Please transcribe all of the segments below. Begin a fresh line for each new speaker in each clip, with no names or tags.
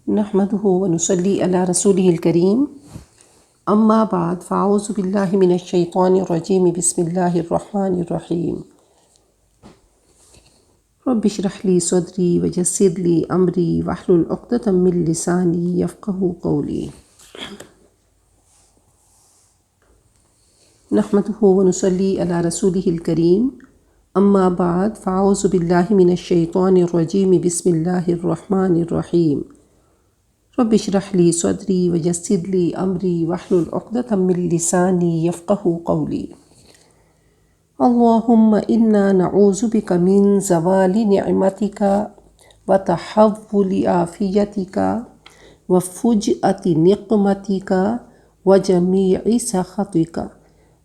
نحمده ونصلي على رسوله الكريم اما بعد فاعوذ بالله من الشیطان الرجیم بسم اللہ الرحمن الرحیم رب اشرح لي صدری ويسر لي امری واحلل عقدة من لسانی یفقهوا قولی نحمده ونصلي على رسوله الكريم اما بعد فاعوذ بالله من الشیطان الرجیم بسم اللہ الرحمن الرحیم رب اشرح لي صدری ويسر لي امری واحلل عقدة من لسانی یفقهوا قولی اللهم انا نعوذ بك من زوال نعمتك وتحول عافیتك وفجأة نقمتك وجميع سخطك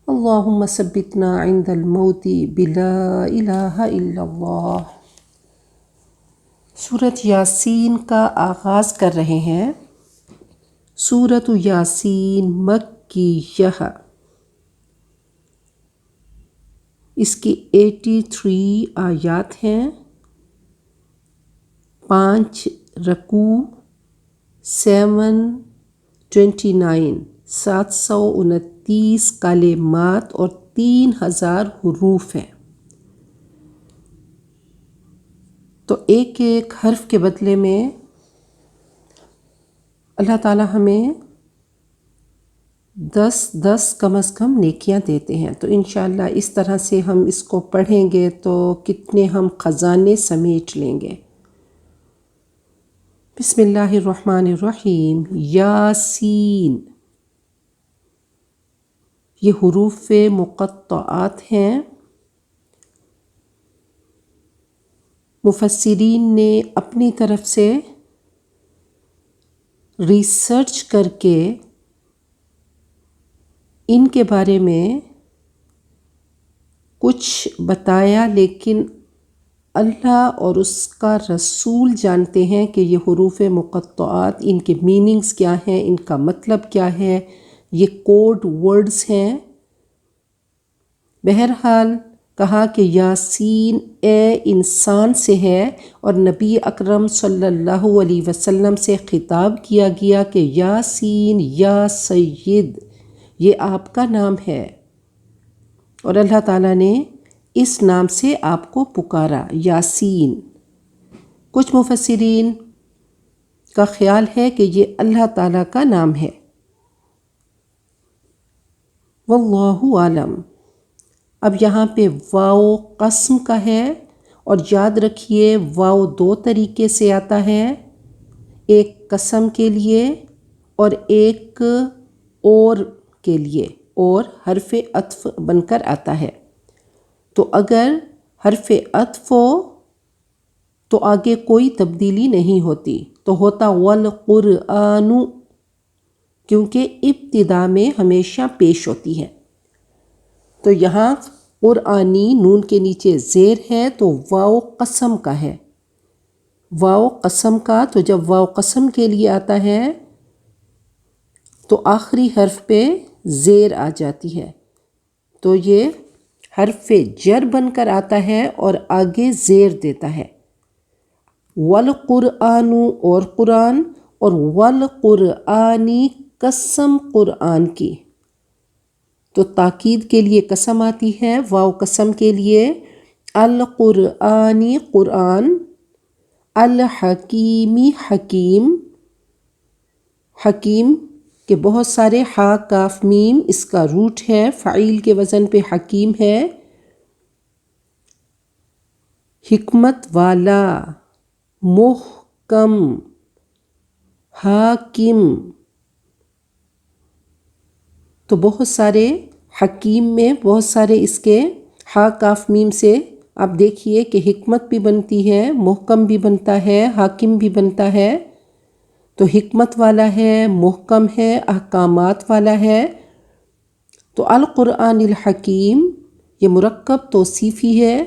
اللهم ثبتنا عند الموت بلا الہ الا اللہ۔ سورۃ یاسین کا آغاز کر رہے ہیں۔ سورۃ یاسین مکیہ، اس کی 83 آیات ہیں، 5 رکوع، 729 729 کلمات اور 3000 حروف ہیں۔ تو ایک ایک حرف کے بدلے میں اللہ تعالیٰ ہمیں 10 کم از کم نیکیاں دیتے ہیں۔ تو انشاءاللہ اس طرح سے ہم اس کو پڑھیں گے تو کتنے ہم خزانے سمیٹ لیں گے۔ بسم اللہ الرحمن الرحیم۔ یاسین، یہ حروف مقطعات ہیں۔ مفسرین نے اپنی طرف سے ریسرچ کر کے ان کے بارے میں کچھ بتایا، لیکن اللہ اور اس کا رسول جانتے ہیں کہ یہ حروف مقطعات، ان کے میننگز کیا ہیں، ان کا مطلب کیا ہے، یہ کوڈ ورڈز ہیں۔ بہرحال کہا کہ یاسین اے انسان سے ہے، اور نبی اکرم صلی اللہ علیہ وسلم سے خطاب کیا گیا کہ یاسین یا سید، یہ آپ کا نام ہے، اور اللہ تعالیٰ نے اس نام سے آپ کو پکارا، یاسین۔ کچھ مفسرین کا خیال ہے کہ یہ اللہ تعالیٰ کا نام ہے، واللہ عالم۔ اب یہاں پہ واو قسم کا ہے، اور یاد رکھیے واو 2 طریقے سے آتا ہے، ایک قسم کے لیے اور ایک اور کے لیے، اور حرف عطف بن کر آتا ہے۔ تو اگر حرف عطف ہو تو آگے کوئی تبدیلی نہیں ہوتی، تو ہوتا والقرآن، کیونکہ ابتدا میں ہمیشہ پیش ہوتی ہے۔ تو یہاں قرآنی نون کے نیچے زیر ہے، تو واو قسم کا ہے، واو قسم کا۔ تو جب واو قسم کے لیے آتا ہے تو آخری حرف پہ زیر آ جاتی ہے، تو یہ حرف جر بن کر آتا ہے اور آگے زیر دیتا ہے۔ والقرآن اور قرآن، اور والقرآنی قسم قرآن کی، تو تاکید کے لیے قسم آتی ہے، واو قسم کے لیے، القرآنی قرآن، الحکیمی حکیم، حکیم کے بہت سارے ہا کاف میم اس کا روٹ ہے، فعیل کے وزن پہ حکیم ہے، حکمت والا، محکم، حاکم۔ تو بہت سارے حکیم میں بہت سارے اس کے ہا کاف میم سے آپ دیکھیے کہ حکمت بھی بنتی ہے، محکم بھی بنتا ہے، حاکم بھی بنتا ہے۔ تو حکمت والا ہے، محکم ہے، احکامات والا ہے۔ تو القرآن الحکیم یہ مرکب توصیفی ہے،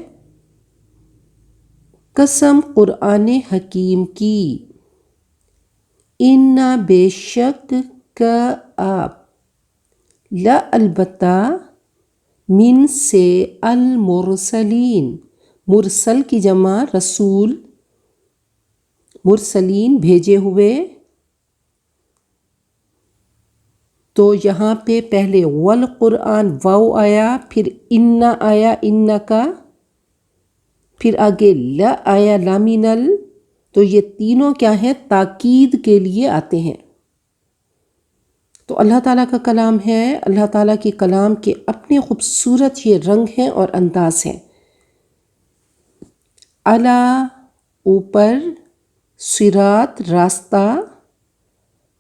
قسم قرآن حکیم کی، اِنَّا بے شک کا آپ، لا البتہ، من سے، المرسلین، مرسل کی جمع رسول، مرسلین بھیجے ہوئے، تو یہاں پہ پہلے والقرآن واو آیا، پھر انا آیا انا کا، پھر آگے لا آیا لامینل. تو یہ تینوں کیا ہیں؟ تاکید کے لیے آتے ہیں. تو اللہ تعالیٰ کا کلام ہے، اللہ تعالیٰ کے کلام کے اپنے خوبصورت یہ رنگ ہیں اور انداز ہیں. علی اوپر، صراط راستہ،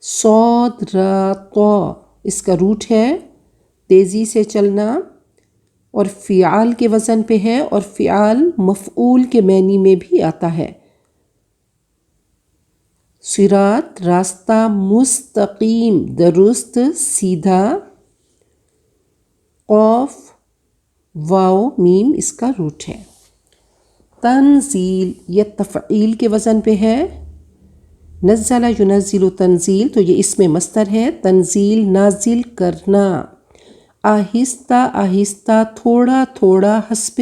صاد را طا اس کا روٹ ہے تیزی سے چلنا، اور فعال کے وزن پہ ہے، اور فعال مفعول کے معنی میں بھی آتا ہے. صراط راستہ، مستقیم درست سیدھا، قاف واو میم اس کا روٹ ہے. تنزیل یہ تفعیل کے وزن پہ ہے، نزل ینزل تنزیل تو یہ اس میں مصدر ہے، تنزیل نازل کرنا. آہستہ آہستہ، تھوڑا تھوڑا، حسب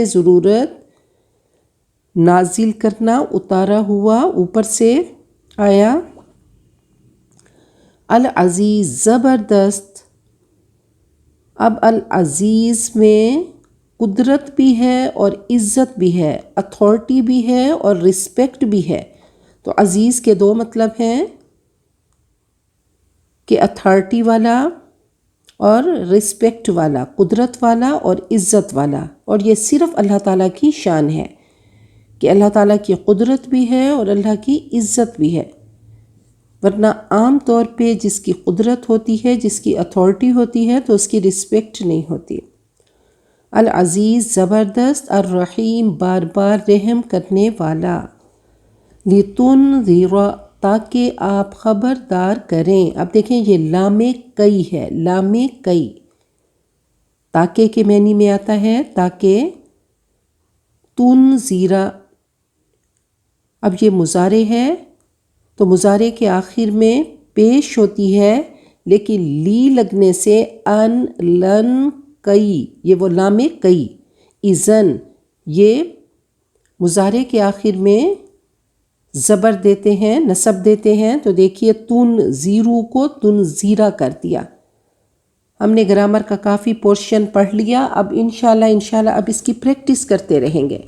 ضرورت نازل کرنا، اتارا ہوا اوپر سے آیا. العزیز زبردست. اب العزیز میں قدرت بھی ہے اور عزت بھی ہے، اتھارٹی بھی ہے اور رسپیکٹ بھی ہے. تو عزیز کے دو مطلب ہیں کہ اتھارٹی والا اور رسپیکٹ والا، قدرت والا اور عزت والا. اور یہ صرف اللہ تعالیٰ کی شان ہے کہ اللہ تعالیٰ کی قدرت بھی ہے اور اللہ کی عزت بھی ہے، ورنہ عام طور پہ جس کی قدرت ہوتی ہے، جس کی اتھارٹی ہوتی ہے، تو اس کی رسپیکٹ نہیں ہوتی. العزیز زبردست، الرحیم بار بار رحم کرنے والا. لتنذر تاکہ آپ خبردار کریں. اب دیکھیں یہ لام کئی ہے، لام کئی تاکہ کے معنی میں آتا ہے، تاکہ تنذیرا. اب یہ مضارع ہے تو مضارع کے آخر میں پیش ہوتی ہے، لیکن لی لگنے سے ان لن کئی، یہ وہ لام کئی. اذن یہ مضارع کے آخر میں زبر دیتے ہیں، نصب دیتے ہیں. تو دیکھیے تنذیرو کو تنذیرا کر دیا. ہم نے گرامر کا کافی پورشن پڑھ لیا، اب انشاءاللہ اب اس کی پریکٹس کرتے رہیں گے.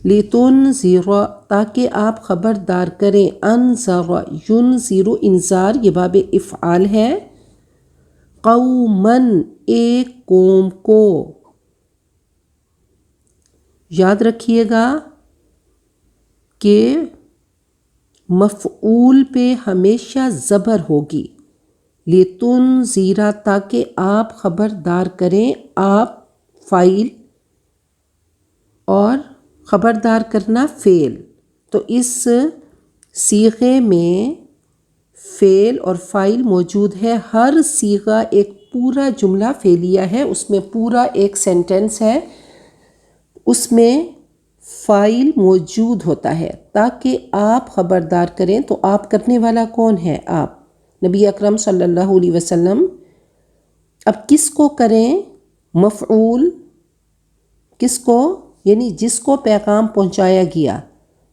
لتنذر تاکہ آپ خبردار کریں، انذر ینذر انذار یہ باب افعال ہے، قومن ایک قوم کو. یاد رکھیے گا کہ مفعول پہ ہمیشہ زبر ہوگی. لتنذر تاکہ آپ خبردار کریں، آپ فاعل اور خبردار کرنا فعل. تو اس صیغے میں فعل اور فاعل موجود ہے. ہر صیغہ ایک پورا جملہ فعلیہ ہے، اس میں پورا ایک سینٹنس ہے، اس میں فاعل موجود ہوتا ہے. تاکہ آپ خبردار کریں، تو آپ کرنے والا کون ہے؟ آپ نبی اکرم صلی اللہ علیہ وسلم. اب کس کو کریں؟ مفعول کس کو؟ یعنی جس کو پیغام پہنچایا گیا.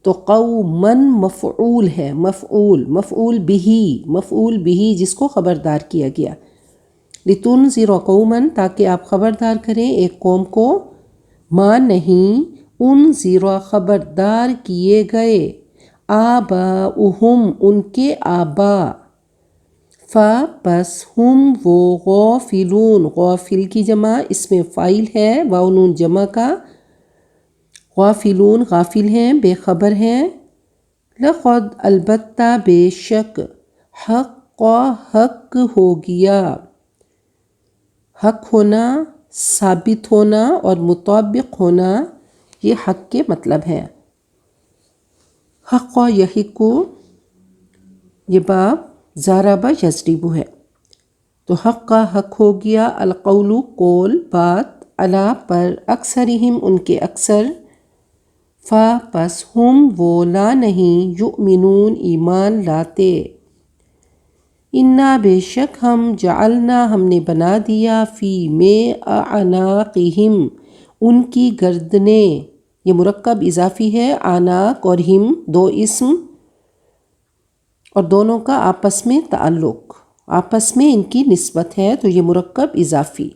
تو قومن مفعول ہے، مفعول بھی جس کو خبردار کیا گیا. لتنذر قومن تاکہ آپ خبردار کریں ایک قوم کو، ماں نہیں انذر خبردار کیے گئے، آباؤہم ان کے آبا، پس ہم وہ غافلون غافل کی جمع اس میں فاعل ہے، واو نون جمع کا، غافلون غافل ہیں، بے خبر ہیں. لقد البتہ بے شک، حق ہو گیا. حق ہونا، ثابت ہونا اور مطابق ہونا یہ حق کے مطلب ہے. حق یحق یہ باب ضرب یضرب ہے. تو حق کا حق ہو گیا، القول قول بات، علی پر، اکثرہم ان کے اکثر، پس ہم وہ لا نہیں، یؤمنون ایمان لاتے. انا بے شک ہم، جعلنا ہم نے بنا دیا، فی میں اعناقہم ان کی گردنیں. یہ مرکب اضافی ہے، اعناق اور ہم دو اسم اور دونوں کا آپس میں تعلق. آپس میں ان کی نسبت ہے تو یہ مرکب اضافی.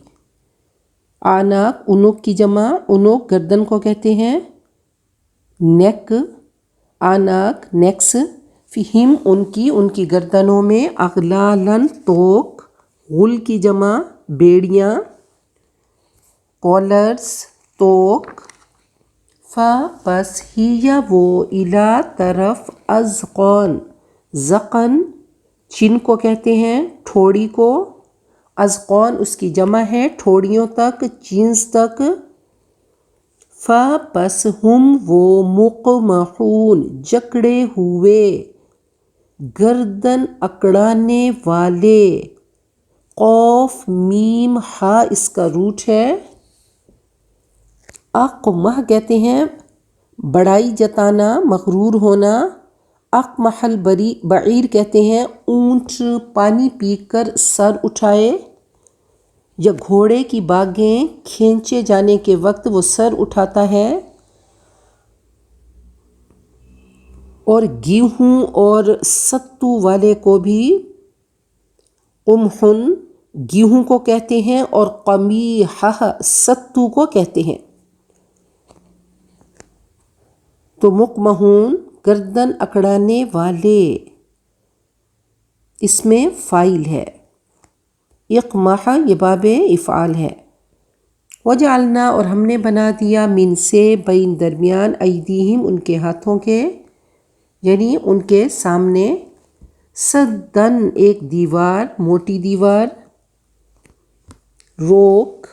آناک انوک کی جمع، انوک گردن کو کہتے ہیں. نیک آناک نیکس، فہم ان کی گردنوں میں. اغلالن توق، غل کی جمع بیڑیاں. کالرز توق. پس ہی وہ الا طرف ازقان، زقن چن کو کہتے ہیں، ٹھوڑی کو. ازقان اس کی جمع ہے ٹھوڑیوں تک، چینز تک. پس ہم وہ مقمحون جکڑے ہوئے، گردن اکڑانے والے. قوف میم ہا اس کا روٹ ہے. اقمح کہتے ہیں بڑائی جتانا، مغرور ہونا. اقمحل بعیر کہتے ہیں اونٹ پانی پی کر سر اٹھائے، یا گھوڑے کی باگیں کھینچے جانے کے وقت وہ سر اٹھاتا ہے. اور گیہوں اور ستو والے کو بھی قمحن گیہوں کو کہتے ہیں، اور قمیحہ ستو کو کہتے ہیں. تو مقمحون گردن اکڑانے والے، اس میں فاعل ہے. اقمح یہ باب افعال ہے. وجعلنا اور ہم نے بنا دیا، من سے بین درمیان، ایدیہم ان کے ہاتھوں کے، یعنی ان کے سامنے. سدن ایک دیوار، موٹی دیوار. روک.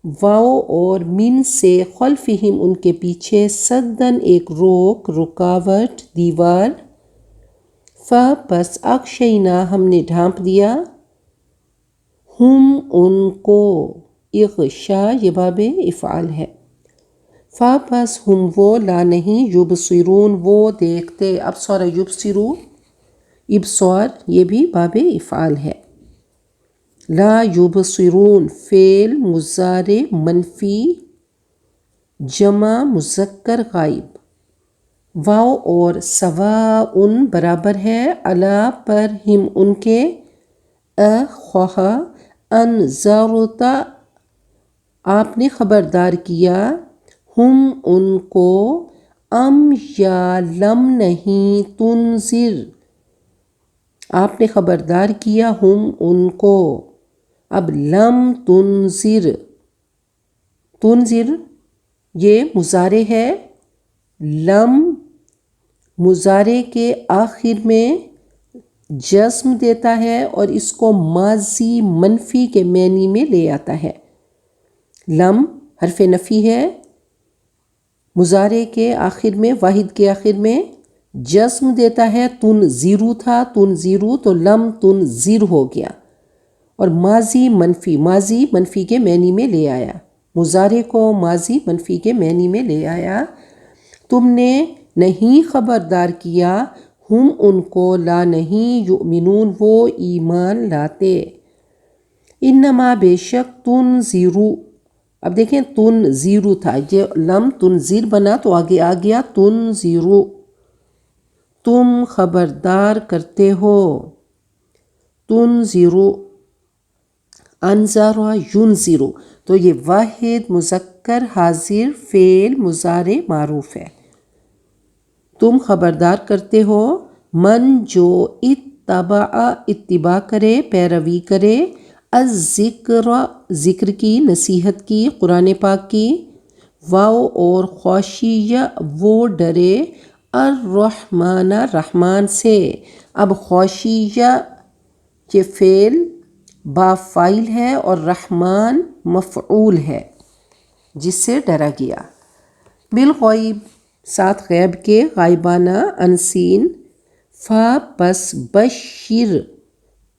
واؤ اور من سے خلفہم ان کے پیچھے، سدن ایک روک، رکاوٹ، دیوار. پس اغشینا ہم نے ڈھانپ دیا، ہم ان کو. اغشا یہ باب افعال ہے. پس ہم وہ، لا نہیں، یبصرون وہ دیکھتے. ابصر یبصرو، ابصار یہ بھی باب افعال ہے. لا یبصرون فعل مضارع منفی جمع مذکر غائب. واو اور سواء برابر ہے، علی پر، ہم ان کے. خواہ انذرت آپ نے خبردار کیا، ہم ان کو. ام یا لم نہیں، تنذر آپ نے خبردار کیا ہم ان کو. اب لم تنذر، تنذر یہ مضارع ہے. لم مضارع کے آخر میں جزم دیتا ہے اور اس کو ماضی منفی کے معنی میں لے آتا ہے. لم حرف نفی ہے، مضارع کے آخر میں، واحد کے آخر میں جزم دیتا ہے. تنذرو تھا، تنذرو تو لم تنذر ہو گیا. اور ماضی منفی کے معنی میں لے آیا، مضارع کو ماضی منفی کے معنی میں لے آیا. تم نے نہیں خبردار کیا، ہم ان کو، لا نہیں، یؤمنون وہ ایمان لاتے. انما بے شک، تنذرو اب دیکھیں تنذرو تھا، یہ لم تنذر بنا تو آگے آ گیا تنذرو، تم خبردار کرتے ہو. تنذرو، انذر ینذر تو یہ واحد مذکر حاضر فعل مضارع معروف ہے. تم خبردار کرتے ہو. من جو اتبع اتباع کرے، پیروی کرے. الذکر ذکر کی، نصیحت کی، قرآن پاک کی. واو اور خاشیہ وہ ڈرے، الرحمن رحمان سے. اب خاشیہ یہ فعل با فاعل ہے اور رحمان مفعول ہے جس سے ڈرا گیا. بالغیب ساتھ غیب کے، غائبانہ، انسین. پس بشر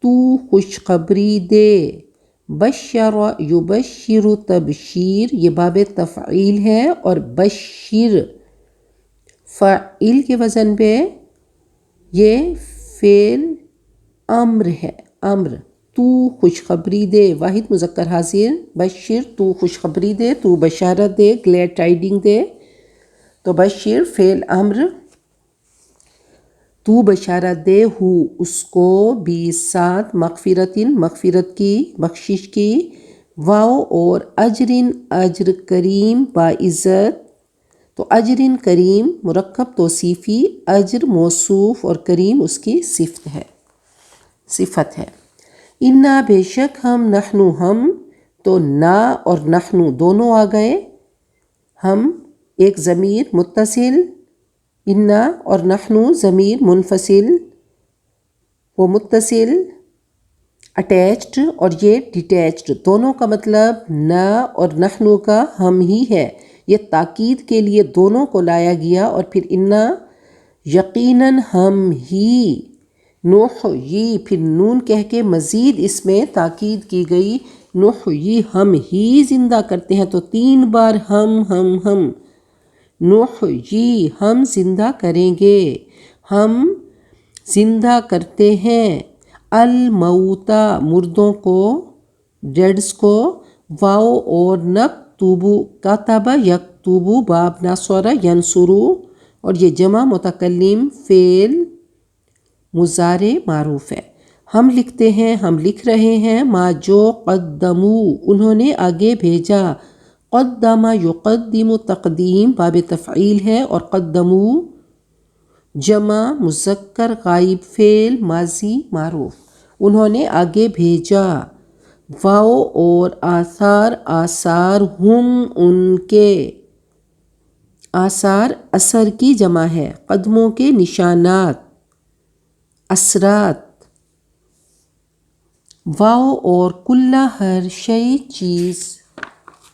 تو خوشخبری دے. بشر یبشر تبشیر یہ باب تفعیل ہے، اور بشر فاعل کے وزن پہ یہ فعل امر ہے. امر تو خوشخبری دے، واحد مذکر حاضر. بشر تو خوشخبری دے، تو بشارت دے، گلیڈ ٹائڈنگ دے. تو بشر فعل امر. تو بشارت دے ہو اس کو بھی ساتھ مغفرتن مغفرت کی بخشش کی، واو اور اجرن اجر کریم باعزت، تو اجرن کریم مرکب توصیفی، اجر موصوف اور کریم اس کی صفت ہے۔ انا بے شک ہم، نحنو ہم، تو نا اور نحنو دونوں آ گئے، ہم ایک ضمیر متصل، انا اور نحنو ضمیر منفصل، وہ متصل اٹیچڈ اور یہ ڈیٹیچڈ، دونوں کا مطلب نا اور نحنو کا ہم ہی ہے، یہ تاکید کے لیے دونوں کو لایا گیا، اور پھر انا یقیناً ہم ہی، نحیی پھر نون کہہ کے مزید اس میں تاکید کی گئی، نحیی ہم ہی زندہ کرتے ہیں، تو 3 بار ہم نحیی ہم زندہ کریں گے، ہم زندہ کرتے ہیں، الموتا مردوں کو، ڈیڈز کو، واو اور نکتبو کتب یکتبو باب نصر ینصرو، اور یہ جمع متکلم فعل مضارع معروف ہے، ہم لکھتے ہیں، ہم لکھ رہے ہیں، ما جو قدمو انہوں نے آگے بھیجا، قدم یقدم تقدیم باب تفعیل ہے، اور قدمو جمع مذکر غائب فعل ماضی معروف، انہوں نے آگے بھیجا، واو اور آثار آثار ہم ان کے، آثار اثر کی جمع ہے، قدموں کے نشانات اثرات، واو اور کلّ ہر شے چیز،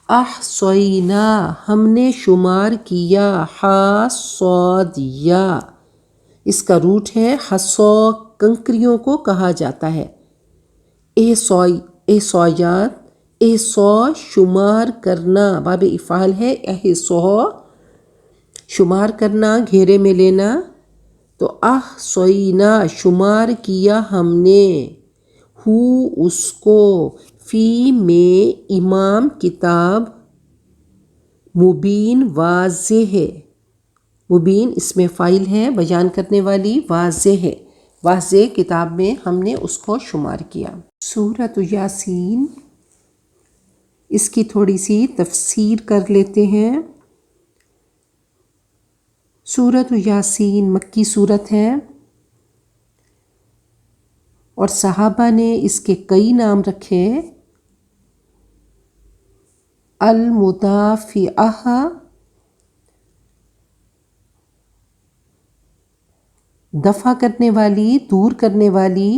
احصینا ہم نے شمار کیا، حا صاد یا اس کا روٹ ہے، حصو کنکریوں کو کہا جاتا ہے، احصایات، احصا شمار کرنا باب افعال ہے، احصا شمار کرنا گھیرے میں لینا، تو احصینا شمار کیا ہم نے، ہو اس کو، فی میں امام کتاب، مبین واضح ہے، مبین اس میں فاعل ہے بیان کرنے والی، واضح ہے، واضح کتاب میں ہم نے اس کو شمار کیا۔ سورۃ یاسین، اس کی تھوڑی سی تفسیر کر لیتے ہیں۔ سورۃ یاسین مکی صورت ہے، اور صحابہ نے اس کے کئی نام رکھے، المدافعہ دفع کرنے والی، دور کرنے والی،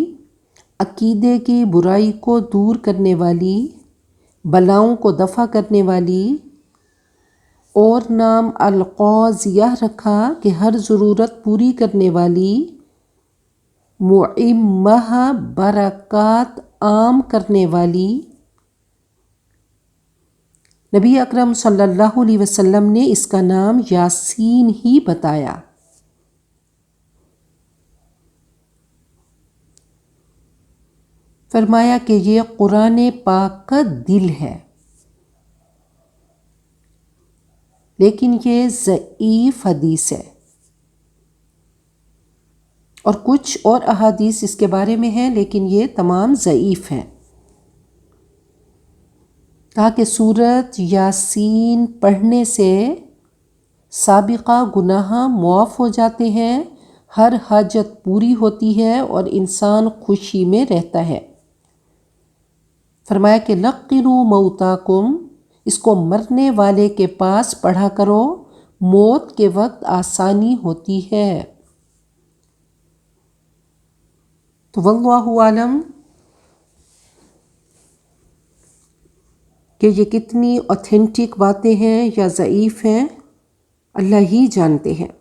عقیدے کی برائی کو دور کرنے والی، بلاؤں کو دفع کرنے والی، اور نام القاضیہ رکھا کہ ہر ضرورت پوری کرنے والی، معمہ برکات عام کرنے والی، نبی اکرم صلی اللہ علیہ وسلم نے اس کا نام یاسین ہی بتایا۔ فرمایا کہ یہ قرآن پاک کا دل ہے، لیکن یہ ضعیف حدیث ہے، اور کچھ اور احادیث اس کے بارے میں ہیں، لیکن یہ تمام ضعیف ہیں۔ کہا کہ سورۃ یاسین پڑھنے سے سابقہ گناہ معاف ہو جاتے ہیں، ہر حاجت پوری ہوتی ہے، اور انسان خوشی میں رہتا ہے۔ فرمایا کہ لقنوا موتاکم، اس کو مرنے والے کے پاس پڑھا کرو، موت کے وقت آسانی ہوتی ہے۔ تو واللہ عالم کہ یہ کتنی اوتھینٹک باتیں ہیں یا ضعیف ہیں، اللہ ہی جانتے ہیں۔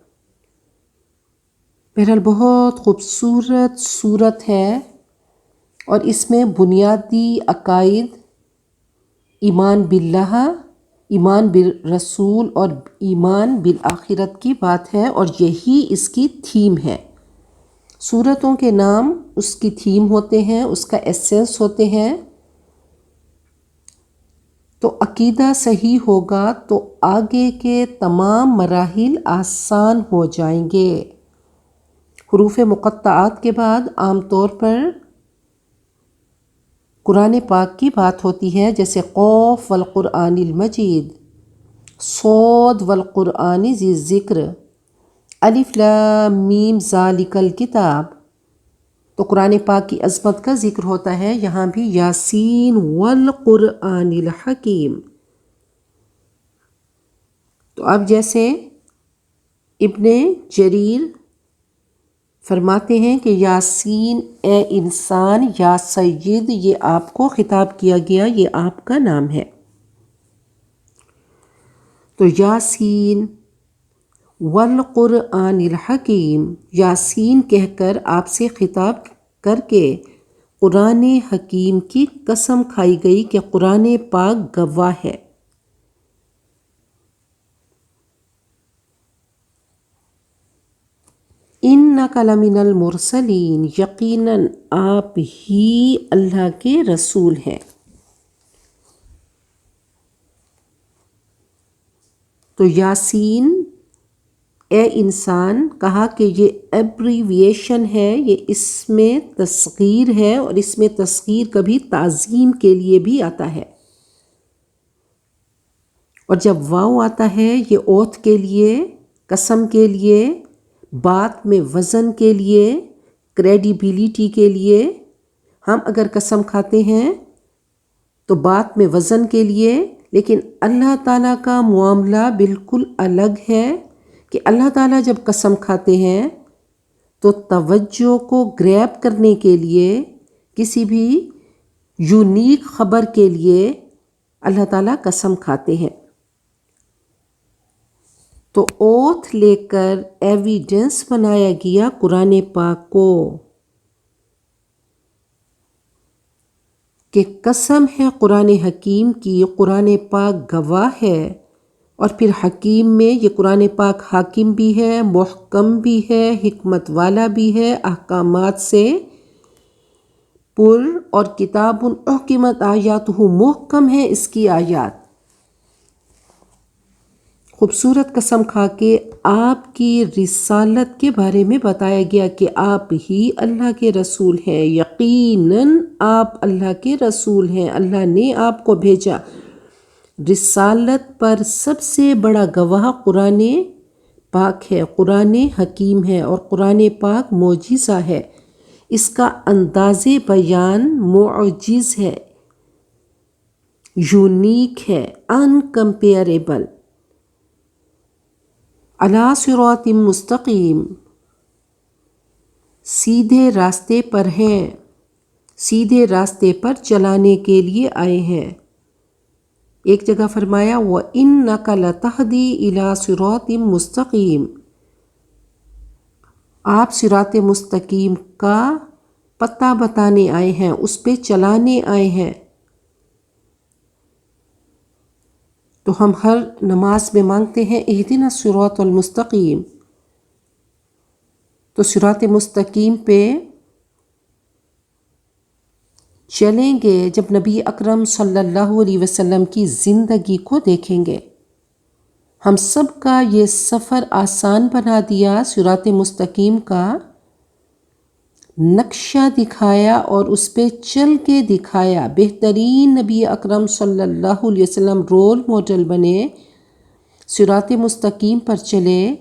بہرحال بہت خوبصورت صورت ہے، اور اس میں بنیادی عقائد، ایمان باللہ، ایمان بالرسول اور ایمان بالآخرت کی بات ہے، اور یہی اس کی تھیم ہے۔ سورتوں کے نام اس کی تھیم ہوتے ہیں، اس کا ایسنس ہوتے ہیں۔ تو عقیدہ صحیح ہوگا تو آگے کے تمام مراحل آسان ہو جائیں گے۔ حروف مقطعات کے بعد عام طور پر قرآن پاک کی بات ہوتی ہے، جیسے قوف والقرآن المجید، صاد والقرآن ذی الذکر، الف لام میم ذالک الکتاب۔ تو قرآن پاک کی عظمت کا ذکر ہوتا ہے، یہاں بھی یاسین والقرآن الحکیم۔ تو اب جیسے ابن جریر فرماتے ہیں کہ یاسین اے انسان، یا سید، یہ آپ کو خطاب کیا گیا، یہ آپ کا نام ہے۔ تو یاسین والقرآن الحکیم، یاسین کہہ کر آپ سے خطاب کر کے قرآن حکیم کی قسم کھائی گئی کہ قرآن پاک گواہ ہے۔ اِنَّکَ لَمِنَ الْمُرْسَلِین، یقیناً آپ ہی اللہ کے رسول ہیں۔ تو یاسین اے انسان کہا کہ یہ ایبریویشن ہے، یہ اس میں تصغیر ہے، اور اس میں تصغیر کبھی تعظیم کے لیے بھی آتا ہے، اور جب واو آتا ہے یہ اوتھ کے لیے، قسم کے لیے، بات میں وزن کے لیے، کریڈیبلٹی کے لیے۔ ہم اگر قسم کھاتے ہیں تو بات میں وزن کے لیے، لیکن اللہ تعالیٰ کا معاملہ بالکل الگ ہے کہ اللہ تعالیٰ جب قسم کھاتے ہیں تو توجہ کو گریب کرنے کے لیے، کسی بھی یونیک خبر کے لیے اللہ تعالیٰ قسم کھاتے ہیں۔ تو اوتھ لے کر ایویڈنس بنایا گیا قرآن پاک کو کہ قسم ہے قرآن حکیم کی، قرآن پاک گواہ ہے۔ اور پھر حکیم میں یہ قرآن پاک حاکم بھی ہے، محکم بھی ہے، حکمت والا بھی ہے، احکامات سے پر، اور کتاب احکمت آیاتہ، محکم ہے اس کی آیات۔ خوبصورت قسم کھا کے آپ کی رسالت کے بارے میں بتایا گیا کہ آپ ہی اللہ کے رسول ہیں، یقیناً آپ اللہ کے رسول ہیں، اللہ نے آپ کو بھیجا۔ رسالت پر سب سے بڑا گواہ قرآن پاک ہے، قرآن حکیم ہے، اور قرآن پاک معجزہ ہے، اس کا انداز بیان معجز ہے، یونیک ہے، انکمپیریبل۔ علی صراط مستقیم، سیدھے راستے پر ہیں، سیدھے راستے پر چلانے کے لیے آئے ہیں۔ ایک جگہ فرمایا وَإِنَّكَ لَتَهْدِي إِلَى صِرَاطٍ مُسْتَقِيمٍ، آپ صراط مستقیم کا پتہ بتانے آئے ہیں، اس پہ چلانے آئے ہیں۔ تو ہم ہر نماز میں مانگتے ہیں اہدنا الصراط المستقیم۔ تو صراط مستقیم پہ چلیں گے جب نبی اکرم صلی اللہ علیہ وسلم کی زندگی کو دیکھیں گے۔ ہم سب کا یہ سفر آسان بنا دیا، صراط مستقیم کا نقشہ دکھایا اور اس پہ چل کے دکھایا۔ بہترین نبی اکرم صلی اللہ علیہ وسلم رول ماڈل بنے، صراط مستقیم پر چلے،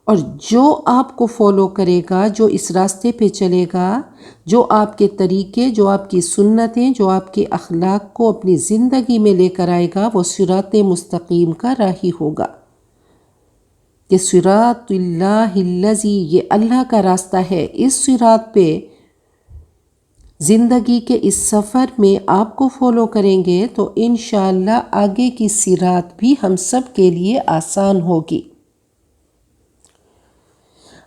اور جو آپ کو فالو کرے گا، جو اس راستے پہ چلے گا، جو آپ کے طریقے، جو آپ کی سنتیں، جو آپ کے اخلاق کو اپنی زندگی میں لے کر آئے گا، وہ صراط مستقیم کا راہی ہوگا۔ کہ صراط اللہ الذی، یہ اللہ کا راستہ ہے، اس صراط پہ زندگی کے اس سفر میں آپ کو فالو کریں گے تو انشاءاللہ آگے کی صراط بھی ہم سب کے لیے آسان ہوگی۔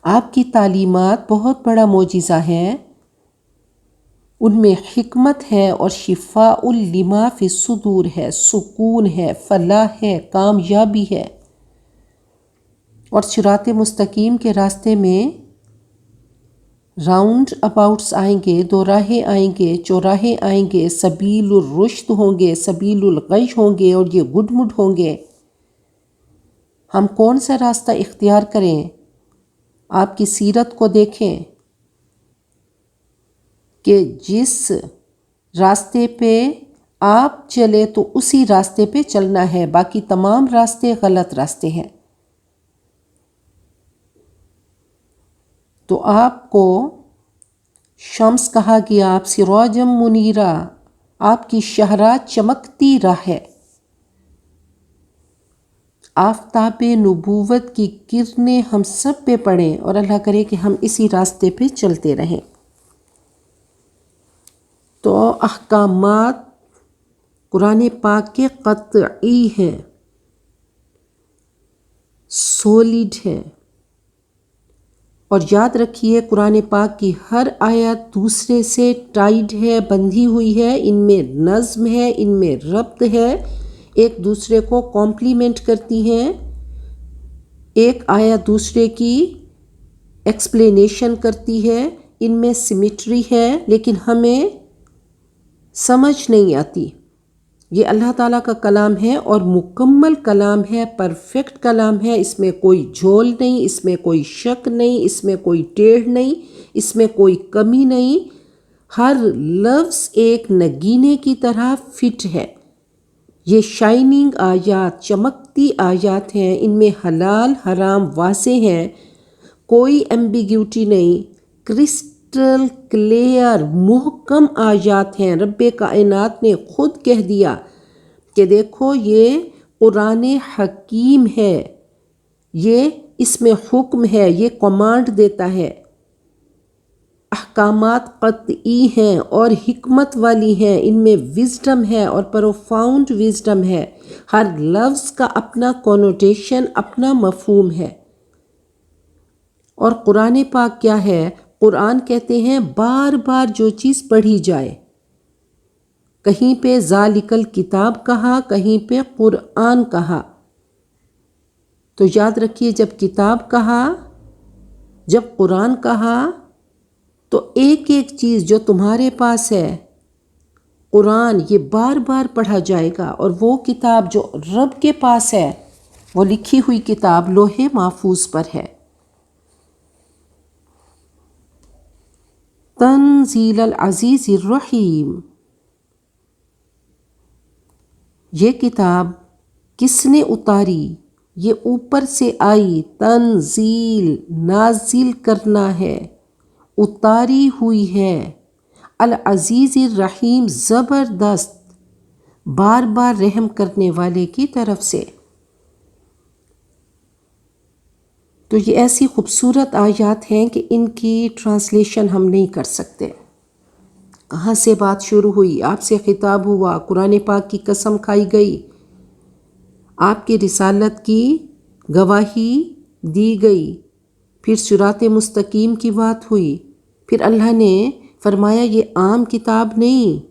آپ کی تعلیمات بہت بڑا معجزہ ہیں، ان میں حکمت ہے اور شفاء لما فی الصدور ہے، سکون ہے، فلاح ہے، کامیابی ہے۔ اور صراط مستقیم کے راستے میں راؤنڈ اباؤٹس آئیں گے، دو راہیں آئیں گے، چوراہے آئیں گے، سبیل الرشد ہوں گے، سبیل الغی ہوں گے، اور یہ گڈ مڈ ہوں گے۔ ہم کون سا راستہ اختیار کریں؟ آپ کی سیرت کو دیکھیں کہ جس راستے پہ آپ چلے تو اسی راستے پہ چلنا ہے، باقی تمام راستے غلط راستے ہیں۔ تو آپ کو شمس کہا گیا، آپ سراجم منیرہ، آپ کی شہرا چمکتی راہ ہے۔ آفتاب نبوت کی کرنیں ہم سب پہ پڑیں اور اللہ کرے کہ ہم اسی راستے پہ چلتے رہیں۔ تو احکامات قرآن پاک کے قطعی ہیں، سولیڈ ہے، اور یاد رکھیے قرآن پاک کی ہر آیت دوسرے سے ٹائڈ ہے، بندھی ہوئی ہے، ان میں نظم ہے، ان میں ربط ہے، ایک دوسرے کو کمپلیمنٹ کرتی ہیں، ایک آیت دوسرے کی ایکسپلینیشن کرتی ہے، ان میں سمیٹری ہے، لیکن ہمیں سمجھ نہیں آتی۔ یہ اللہ تعالیٰ کا کلام ہے اور مکمل کلام ہے، پرفیکٹ کلام ہے، اس میں کوئی جھول نہیں، اس میں کوئی شک نہیں، اس میں کوئی ٹیڑھ نہیں، اس میں کوئی کمی نہیں، ہر لفظ ایک نگینے کی طرح فٹ ہے۔ یہ شائننگ آیات، چمکتی آیات ہیں، ان میں حلال حرام واضح ہیں، کوئی ایمبیگیوٹی نہیں، کرسٹل کلیئر محکم آیات ہیں۔ رب کائنات نے خود کہہ دیا کہ دیکھو یہ قرآن حکیم ہے، یہ اس میں حکم ہے، یہ کمانڈ دیتا ہے، احکامات قطعی ہیں اور حکمت والی ہیں، ان میں وزڈم ہے اور پروفاؤنڈ وزڈم ہے، ہر لفظ کا اپنا کونوٹیشن، اپنا مفہوم ہے۔ اور قرآن پاک کیا ہے؟ قرآن کہتے ہیں بار بار جو چیز پڑھی جائے، کہیں پہ ذالک الکتاب کہا، کہیں پہ قرآن کہا، تو یاد رکھیے جب کتاب کہا، جب قرآن کہا، تو ایک ایک چیز جو تمہارے پاس ہے قرآن، یہ بار بار پڑھا جائے گا، اور وہ کتاب جو رب کے پاس ہے، وہ لکھی ہوئی کتاب لوح محفوظ پر ہے۔ تنزیل العزیز الرحیم، یہ کتاب کس نے اتاری؟ یہ اوپر سے آئی، تنزیل نازل کرنا ہے، اتاری ہوئی ہے، العزیز الرحیم زبردست بار بار رحم کرنے والے کی طرف سے۔ تو یہ ایسی خوبصورت آیات ہیں کہ ان کی ٹرانسلیشن ہم نہیں کر سکتے۔ کہاں سے بات شروع ہوئی، آپ سے خطاب ہوا، قرآن پاک کی قسم کھائی گئی، آپ کی رسالت کی گواہی دی گئی، پھر صراط مستقیم کی بات ہوئی، پھر اللہ نے فرمایا یہ عام کتاب نہیں،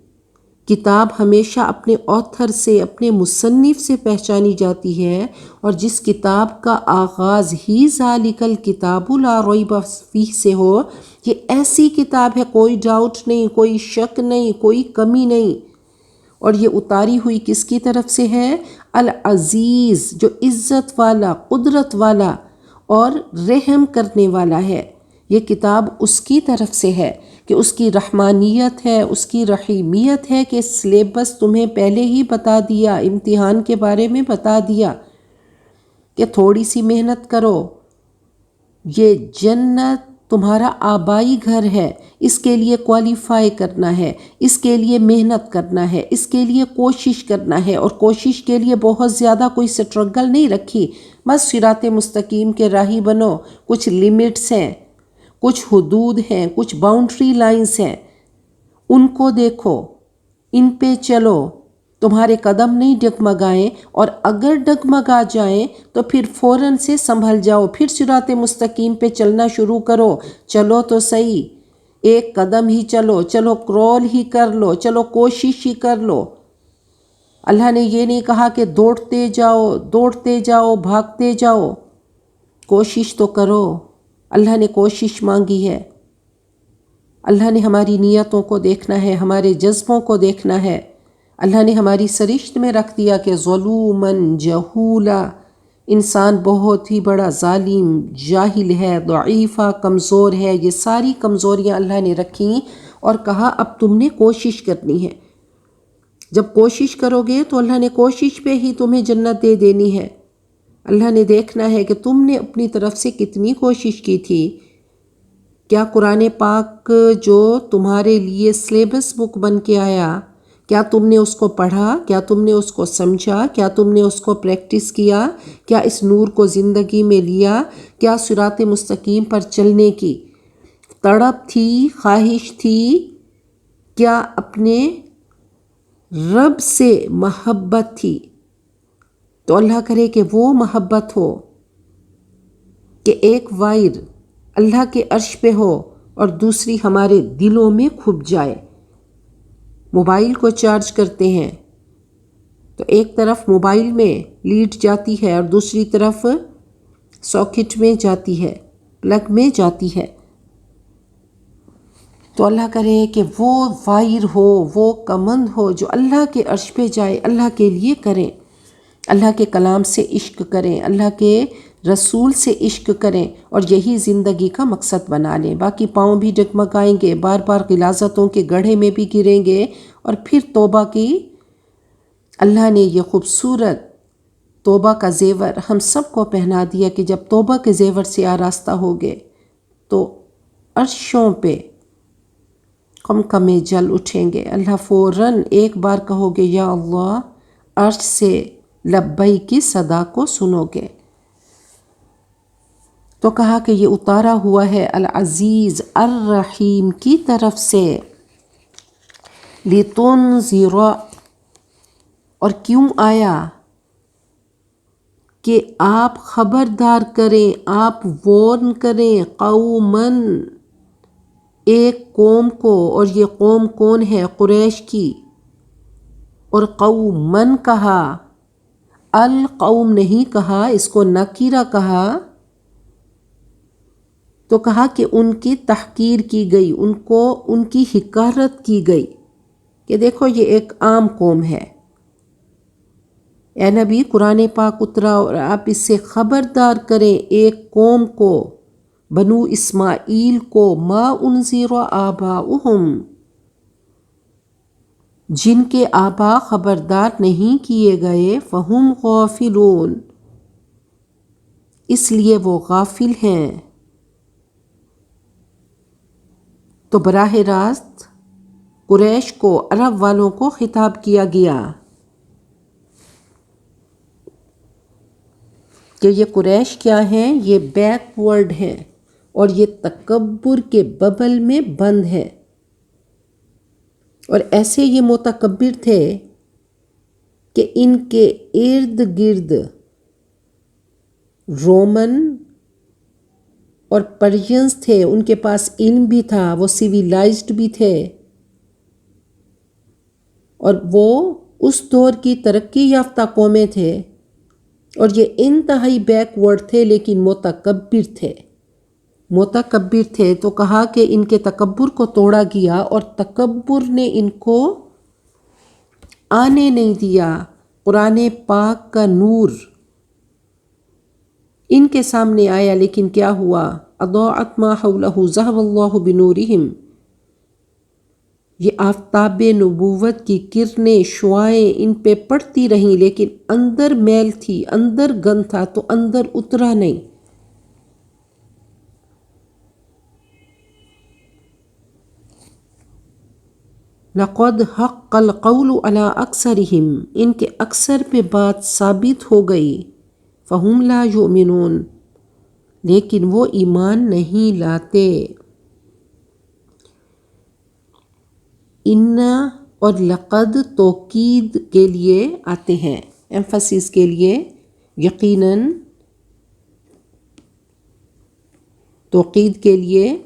کتاب ہمیشہ اپنے آتھر سے، اپنے مصنف سے پہچانی جاتی ہے، اور جس کتاب کا آغاز ہی ذالک الکتاب لا ریب فیہ سے ہو، یہ ایسی کتاب ہے کوئی ڈاؤٹ نہیں، کوئی شک نہیں، کوئی کمی نہیں، اور یہ اتاری ہوئی کس کی طرف سے ہے؟ العزیز، جو عزت والا، قدرت والا اور رحم کرنے والا ہے۔ یہ کتاب اس کی طرف سے ہے کہ اس کی رحمانیت ہے، اس کی رحیمیت ہے، کہ سلیبس تمہیں پہلے ہی بتا دیا، امتحان کے بارے میں بتا دیا کہ تھوڑی سی محنت کرو، یہ جنت تمہارا آبائی گھر ہے، اس کے لیے کوالیفائی کرنا ہے، اس کے لیے محنت کرنا ہے، اس کے لیے کوشش کرنا ہے، اور کوشش کے لیے بہت زیادہ کوئی سٹرگل نہیں رکھی، بس صراط مستقیم کے راہی بنو۔ کچھ لیمٹس ہیں، کچھ حدود ہیں، کچھ باؤنڈری لائنز ہیں، ان کو دیکھو، ان پہ چلو، تمہارے قدم نہیں ڈگمگائیں، اور اگر ڈگمگا جائیں تو پھر فوراً سے سنبھل جاؤ، پھر صراط مستقیم پہ چلنا شروع کرو، چلو تو صحیح، ایک قدم ہی چلو، چلو کرول ہی کر لو، چلو کوشش ہی کر لو۔ اللہ نے یہ نہیں کہا کہ دوڑتے جاؤ، دوڑتے جاؤ، بھاگتے جاؤ، کوشش تو کرو۔ اللہ نے کوشش مانگی ہے، اللہ نے ہماری نیتوں کو دیکھنا ہے، ہمارے جذبوں کو دیکھنا ہے۔ اللہ نے ہماری سرشت میں رکھ دیا کہ ظلوماً جہولا، انسان بہت ہی بڑا ظالم جاہل ہے، ضعیفہ کمزور ہے، یہ ساری کمزوریاں اللہ نے رکھیں اور کہا اب تم نے کوشش کرنی ہے، جب کوشش کرو گے تو اللہ نے کوشش پہ ہی تمہیں جنت دے دینی ہے۔ اللہ نے دیکھنا ہے کہ تم نے اپنی طرف سے کتنی کوشش کی تھی۔ کیا قرآن پاک جو تمہارے لیے سلیبس بک بن کے آیا، کیا تم نے اس کو پڑھا؟ کیا تم نے اس کو سمجھا؟ کیا تم نے اس کو پریکٹس کیا؟ کیا اس نور کو زندگی میں لیا؟ کیا صراط مستقیم پر چلنے کی تڑپ تھی، خواہش تھی؟ کیا اپنے رب سے محبت تھی؟ تو اللہ کرے کہ وہ محبت ہو کہ ایک وائر اللہ کے عرش پہ ہو اور دوسری ہمارے دلوں میں کھپ جائے۔ موبائل کو چارج کرتے ہیں تو ایک طرف موبائل میں لیڈ جاتی ہے اور دوسری طرف ساکٹ میں جاتی ہے، پلگ میں جاتی ہے۔ تو اللہ کرے کہ وہ وائر ہو، وہ کمند ہو جو اللہ کے عرش پہ جائے، اللہ کے لیے کریں، اللہ کے کلام سے عشق کریں، اللہ کے رسول سے عشق کریں اور یہی زندگی کا مقصد بنا لیں۔ باقی پاؤں بھی ڈگمگائیں گے، بار بار غلاظتوں کے گڑھے میں بھی گریں گے، اور پھر توبہ کی اللہ نے یہ خوبصورت توبہ کا زیور ہم سب کو پہنا دیا کہ جب توبہ کے زیور سے آراستہ ہوگے تو عرشوں پہ قمقمے جل اٹھیں گے۔ اللہ فوراً ایک بار کہو گے یا اللہ، عرش سے لبیک کی صدا کو سنو گے۔ تو کہا کہ یہ اتارا ہوا ہے العزیز الرحیم کی طرف سے، لِتُنذِرَ، اور کیوں آیا کہ آپ خبردار کریں، آپ وارن کریں، قوماً، ایک قوم کو، اور یہ قوم کون ہے؟ قریش کی۔ اور قوماً کہا، القوم نہیں کہا، اس کو نکیرہ کہا، تو کہا کہ ان کی تحقیر کی گئی، ان کی حقارت کی گئی کہ دیکھو یہ ایک عام قوم ہے۔ اے نبی، قرآن پاک اترا اور آپ اس سے خبردار کریں ایک قوم کو، بنو اسماعیل کو، ما انذر آباؤہم، جن کے آبا خبردار نہیں کیے گئے، فہم غافلون، اس لیے وہ غافل ہیں۔ تو براہ راست قریش کو، عرب والوں کو خطاب کیا گیا کہ یہ قریش کیا ہیں؟ یہ بیک ورڈ ہیں اور یہ تکبر کے ببل میں بند ہے، اور ایسے یہ متکبر تھے کہ ان کے ارد گرد رومن اور پرشینز تھے، ان کے پاس علم بھی تھا، وہ سیویلائزڈ بھی تھے، اور وہ اس دور کی ترقی یافتہ قومیں تھے، اور یہ انتہائی بیک ورڈ تھے لیکن متکبر تھے۔ تو کہا کہ ان کے تکبر کو توڑا گیا اور تکبر نے ان کو آنے نہیں دیا۔ قرآن پاک کا نور ان کے سامنے آیا، لیکن کیا ہوا؟ اضاعت ما حولہ ذہب اللہ بنورہم، یہ آفتاب نبوت کی کرنیں، شعائیں ان پہ پڑتی رہیں، لیکن اندر میل تھی، اندر گند تھا، تو اندر اترا نہیں۔ لقد حق القول علی اکثرہم، ان کے اکثر پہ بات ثابت ہو گئی، فہم لا یؤمنون، لیکن وہ ایمان نہیں لاتے۔ ان اور لقد توکید کے لیے آتے ہیں، ایمفسس کے لیے، یقیناً توکید کے لیے۔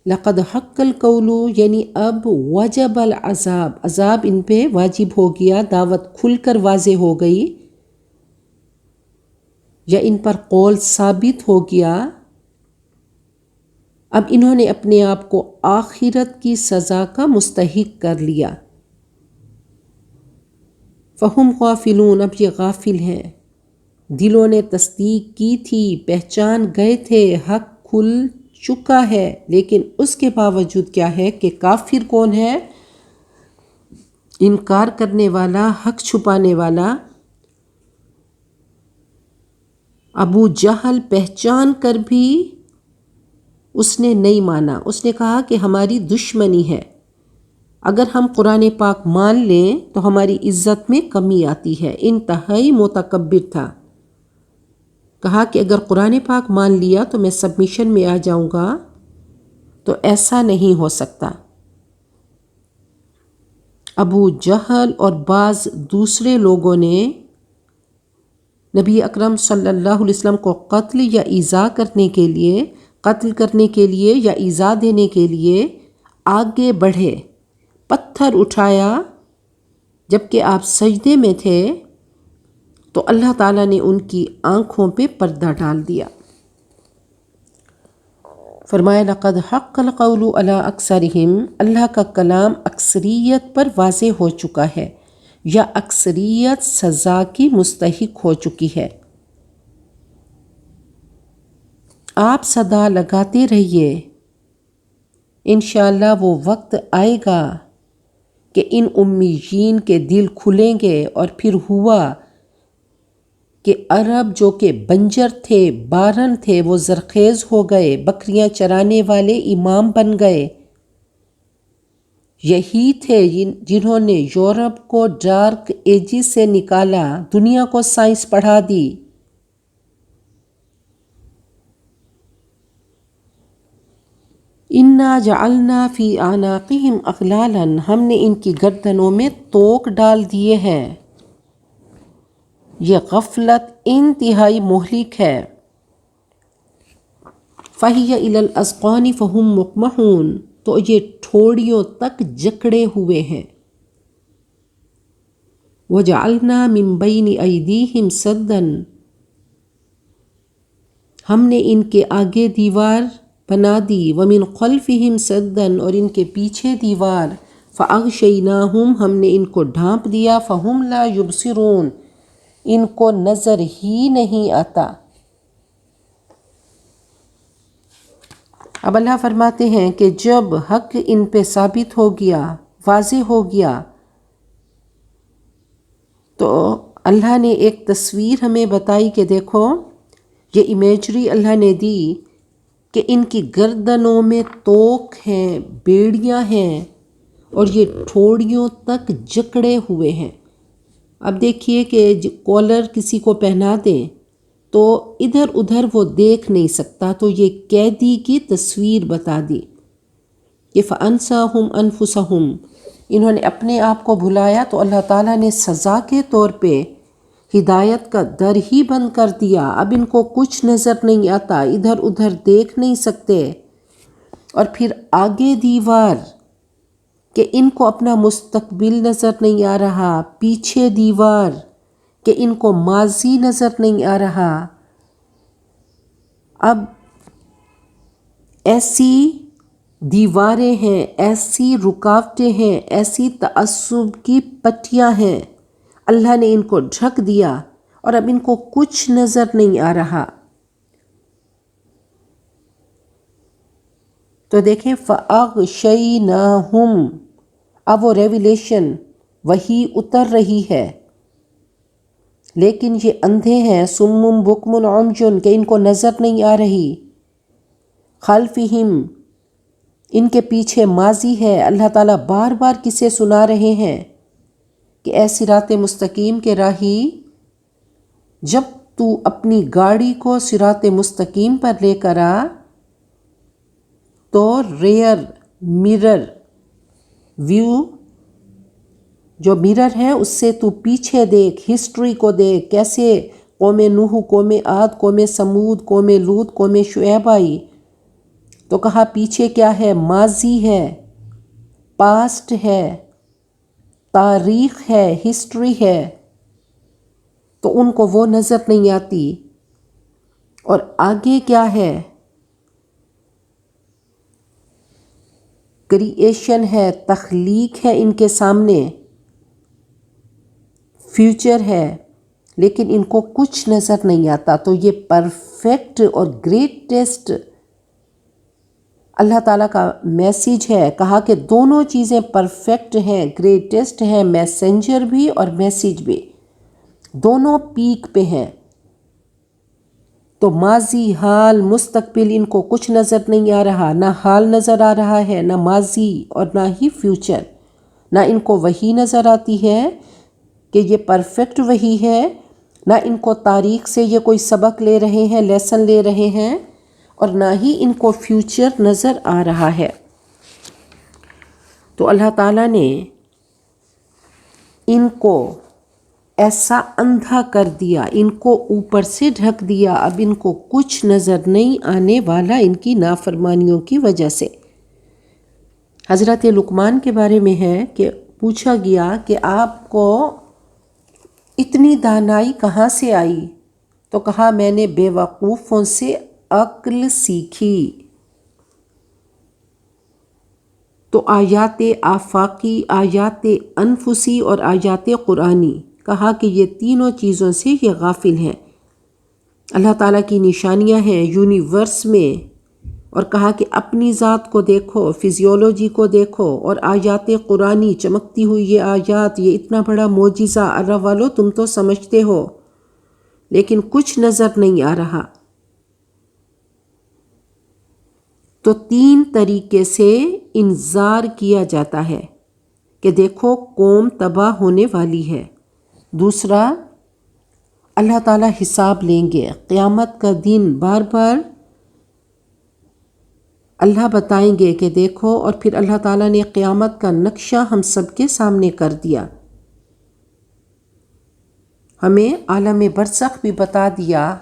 لقد حق القول یعنی اب وجب العذاب، عذاب ان پہ واجب ہو گیا، دعوت کھل کر واضح ہو گئی، یا ان پر قول ثابت ہو گیا۔ اب انہوں نے اپنے آپ کو آخرت کی سزا کا مستحق کر لیا۔ فہم غافلون، اب یہ غافل ہیں، دلوں نے تصدیق کی تھی، پہچان گئے تھے، حق کھل چکا ہے، لیکن اس کے باوجود کیا ہے کہ کافر کون ہے؟ انکار کرنے والا، حق چھپانے والا ابو جہل پہچان کر بھی اس نے نہیں مانا. اس نے کہا کہ ہماری دشمنی ہے، اگر ہم قرآن پاک مان لیں تو ہماری عزت میں کمی آتی ہے. انتہائی متکبر تھا. کہا کہ اگر قرآن پاک مان لیا تو میں سبمیشن میں آ جاؤں گا، تو ایسا نہیں ہو سکتا. ابو جہل اور بعض دوسرے لوگوں نے نبی اکرم صلی اللہ علیہ وسلم کو قتل یا ایذا کرنے کے لیے یا ایذا دینے کے لیے آگے بڑھے، پتھر اٹھایا. جبکہ آپ سجدے میں تھے تو اللہ تعالیٰ نے ان کی آنکھوں پہ پردہ ڈال دیا. فرمایا لقد حق القول علی اکثرہم، اللہ کا کلام اکثریت پر واضح ہو چکا ہے، یا اکثریت سزا کی مستحق ہو چکی ہے. آپ صدا لگاتے رہیے، انشاءاللہ وہ وقت آئے گا کہ ان امیین کے دل کھلیں گے. اور پھر ہوا کہ عرب جو کہ بنجر تھے، بارن تھے، وہ زرخیز ہو گئے، بکریاں چرانے والے امام بن گئے. یہی تھے جنہوں نے یورپ کو ڈارک ایجز سے نکالا، دنیا کو سائنس پڑھا دی. انا جعلنا فی اعناقہم اغلالا، ہم نے ان کی گردنوں میں توق ڈال دیے ہیں. یہ غفلت انتہائی مہلک ہے. فہی الی الاذقان فہم مقمحون، تو یہ ٹھوڑیوں تک جکڑے ہوئے ہیں. وجعلنا من بین ایدیہم سدا، ہم نے ان کے آگے دیوار بنا دی. ومن خلفہم سدا، اور ان کے پیچھے دیوار. فاغشیناہم، ہم نے ان کو ڈھانپ دیا. فہم لا یبصرون، ان کو نظر ہی نہیں آتا. اب اللہ فرماتے ہیں کہ جب حق ان پہ ثابت ہو گیا، واضح ہو گیا، تو اللہ نے ایک تصویر ہمیں بتائی کہ دیکھو، یہ امیجری اللہ نے دی کہ ان کی گردنوں میں توق ہیں، بیڑیاں ہیں، اور یہ ٹھوڑیوں تک جکڑے ہوئے ہیں. اب دیکھیے کہ کالر کسی کو پہنا دیں تو ادھر ادھر وہ دیکھ نہیں سکتا، تو یہ قیدی کی تصویر بتا دی. یہ فَأَنْسَاهُمْ أَنفُسَهُمْ، انہوں نے اپنے آپ کو بھلایا تو اللہ تعالیٰ نے سزا کے طور پہ ہدایت کا در ہی بند کر دیا. اب ان کو کچھ نظر نہیں آتا، ادھر ادھر دیکھ نہیں سکتے. اور پھر آگے دیوار کہ ان کو اپنا مستقبل نظر نہیں آ رہا، پیچھے دیوار کہ ان کو ماضی نظر نہیں آ رہا. اب ایسی دیواریں ہیں، ایسی رکاوٹیں ہیں، ایسی تعصب کی پٹیاں ہیں، اللہ نے ان کو ڈھک دیا اور اب ان کو کچھ نظر نہیں آ رہا. تو دیکھیں فَأَغْشَيْنَاهُمْ، اب وہ ریویلیشن وہی اتر رہی ہے. لیکن یہ اندھے ہیں، سُمٌّ بُکْمٌ عُمْیٌ، کہ ان کو نظر نہیں آ رہی. خلفہم، ان کے پیچھے ماضی ہے. اللہ تعالیٰ بار بار کسے سنا رہے ہیں کہ اے صراط مستقیم کے راہی، جب تو اپنی گاڑی کو صراط مستقیم پر لے کر آ تو ریئر مرر ویو، جو مرر ہے اس سے تو پیچھے دیکھ، ہسٹری کو دیکھ، کیسے قوم نوح، قوم عاد، قوم سمود، قوم لوط، قوم شعیب آئی. تو کہا پیچھے کیا ہے؟ ماضی ہے، پاسٹ ہے، تاریخ ہے، ہسٹری ہے. تو ان کو وہ نظر نہیں آتی. اور آگے کیا ہے؟ کریشن ہے، تخلیق ہے ان کے سامنے، فیوچر ہے، لیکن ان کو کچھ نظر نہیں آتا. تو یہ پرفیکٹ اور گریٹسٹ اللہ تعالیٰ کا میسیج ہے. کہا کہ دونوں چیزیں پرفیکٹ ہیں، گریٹسٹ ہیں، میسنجر بھی اور میسیج بھی، دونوں پیک پہ ہیں. تو ماضی، حال، مستقبل ان کو کچھ نظر نہیں آ رہا، نہ حال نظر آ رہا ہے، نہ ماضی اور نہ ہی فیوچر. نہ ان کو وحی نظر آتی ہے کہ یہ پرفیکٹ وحی ہے، نہ ان کو تاریخ سے یہ کوئی سبق لے رہے ہیں، لیسن لے رہے ہیں، اور نہ ہی ان کو فیوچر نظر آ رہا ہے. تو اللہ تعالیٰ نے ان کو ایسا اندھا کر دیا، ان کو اوپر سے ڈھک دیا، اب ان کو کچھ نظر نہیں آنے والا ان کی نافرمانیوں کی وجہ سے. حضرت لقمان کے بارے میں ہے کہ پوچھا گیا کہ آپ کو اتنی دانائی کہاں سے آئی؟ تو کہا میں نے بے وقوفوں سے عقل سیکھی. تو آیات آفاقی، آیات انفسی اور آیات قرآنی، کہا کہ یہ تینوں چیزوں سے یہ غافل ہیں. اللہ تعالیٰ کی نشانیاں ہیں یونیورس میں، اور کہا کہ اپنی ذات کو دیکھو، فزیولوجی کو دیکھو، اور آیات قرآنی چمکتی ہوئی یہ آیات، یہ اتنا بڑا معجزہ، عرب والو تم تو سمجھتے ہو لیکن کچھ نظر نہیں آ رہا. تو تین طریقے سے انذار کیا جاتا ہے کہ دیکھو قوم تباہ ہونے والی ہے. دوسرا، اللہ تعالیٰ حساب لیں گے، قیامت کا دن بار بار اللہ بتائیں گے کہ دیکھو، اور پھر اللہ تعالیٰ نے قیامت کا نقشہ ہم سب کے سامنے کر دیا، ہمیں عالم برزخ بھی بتا دیا،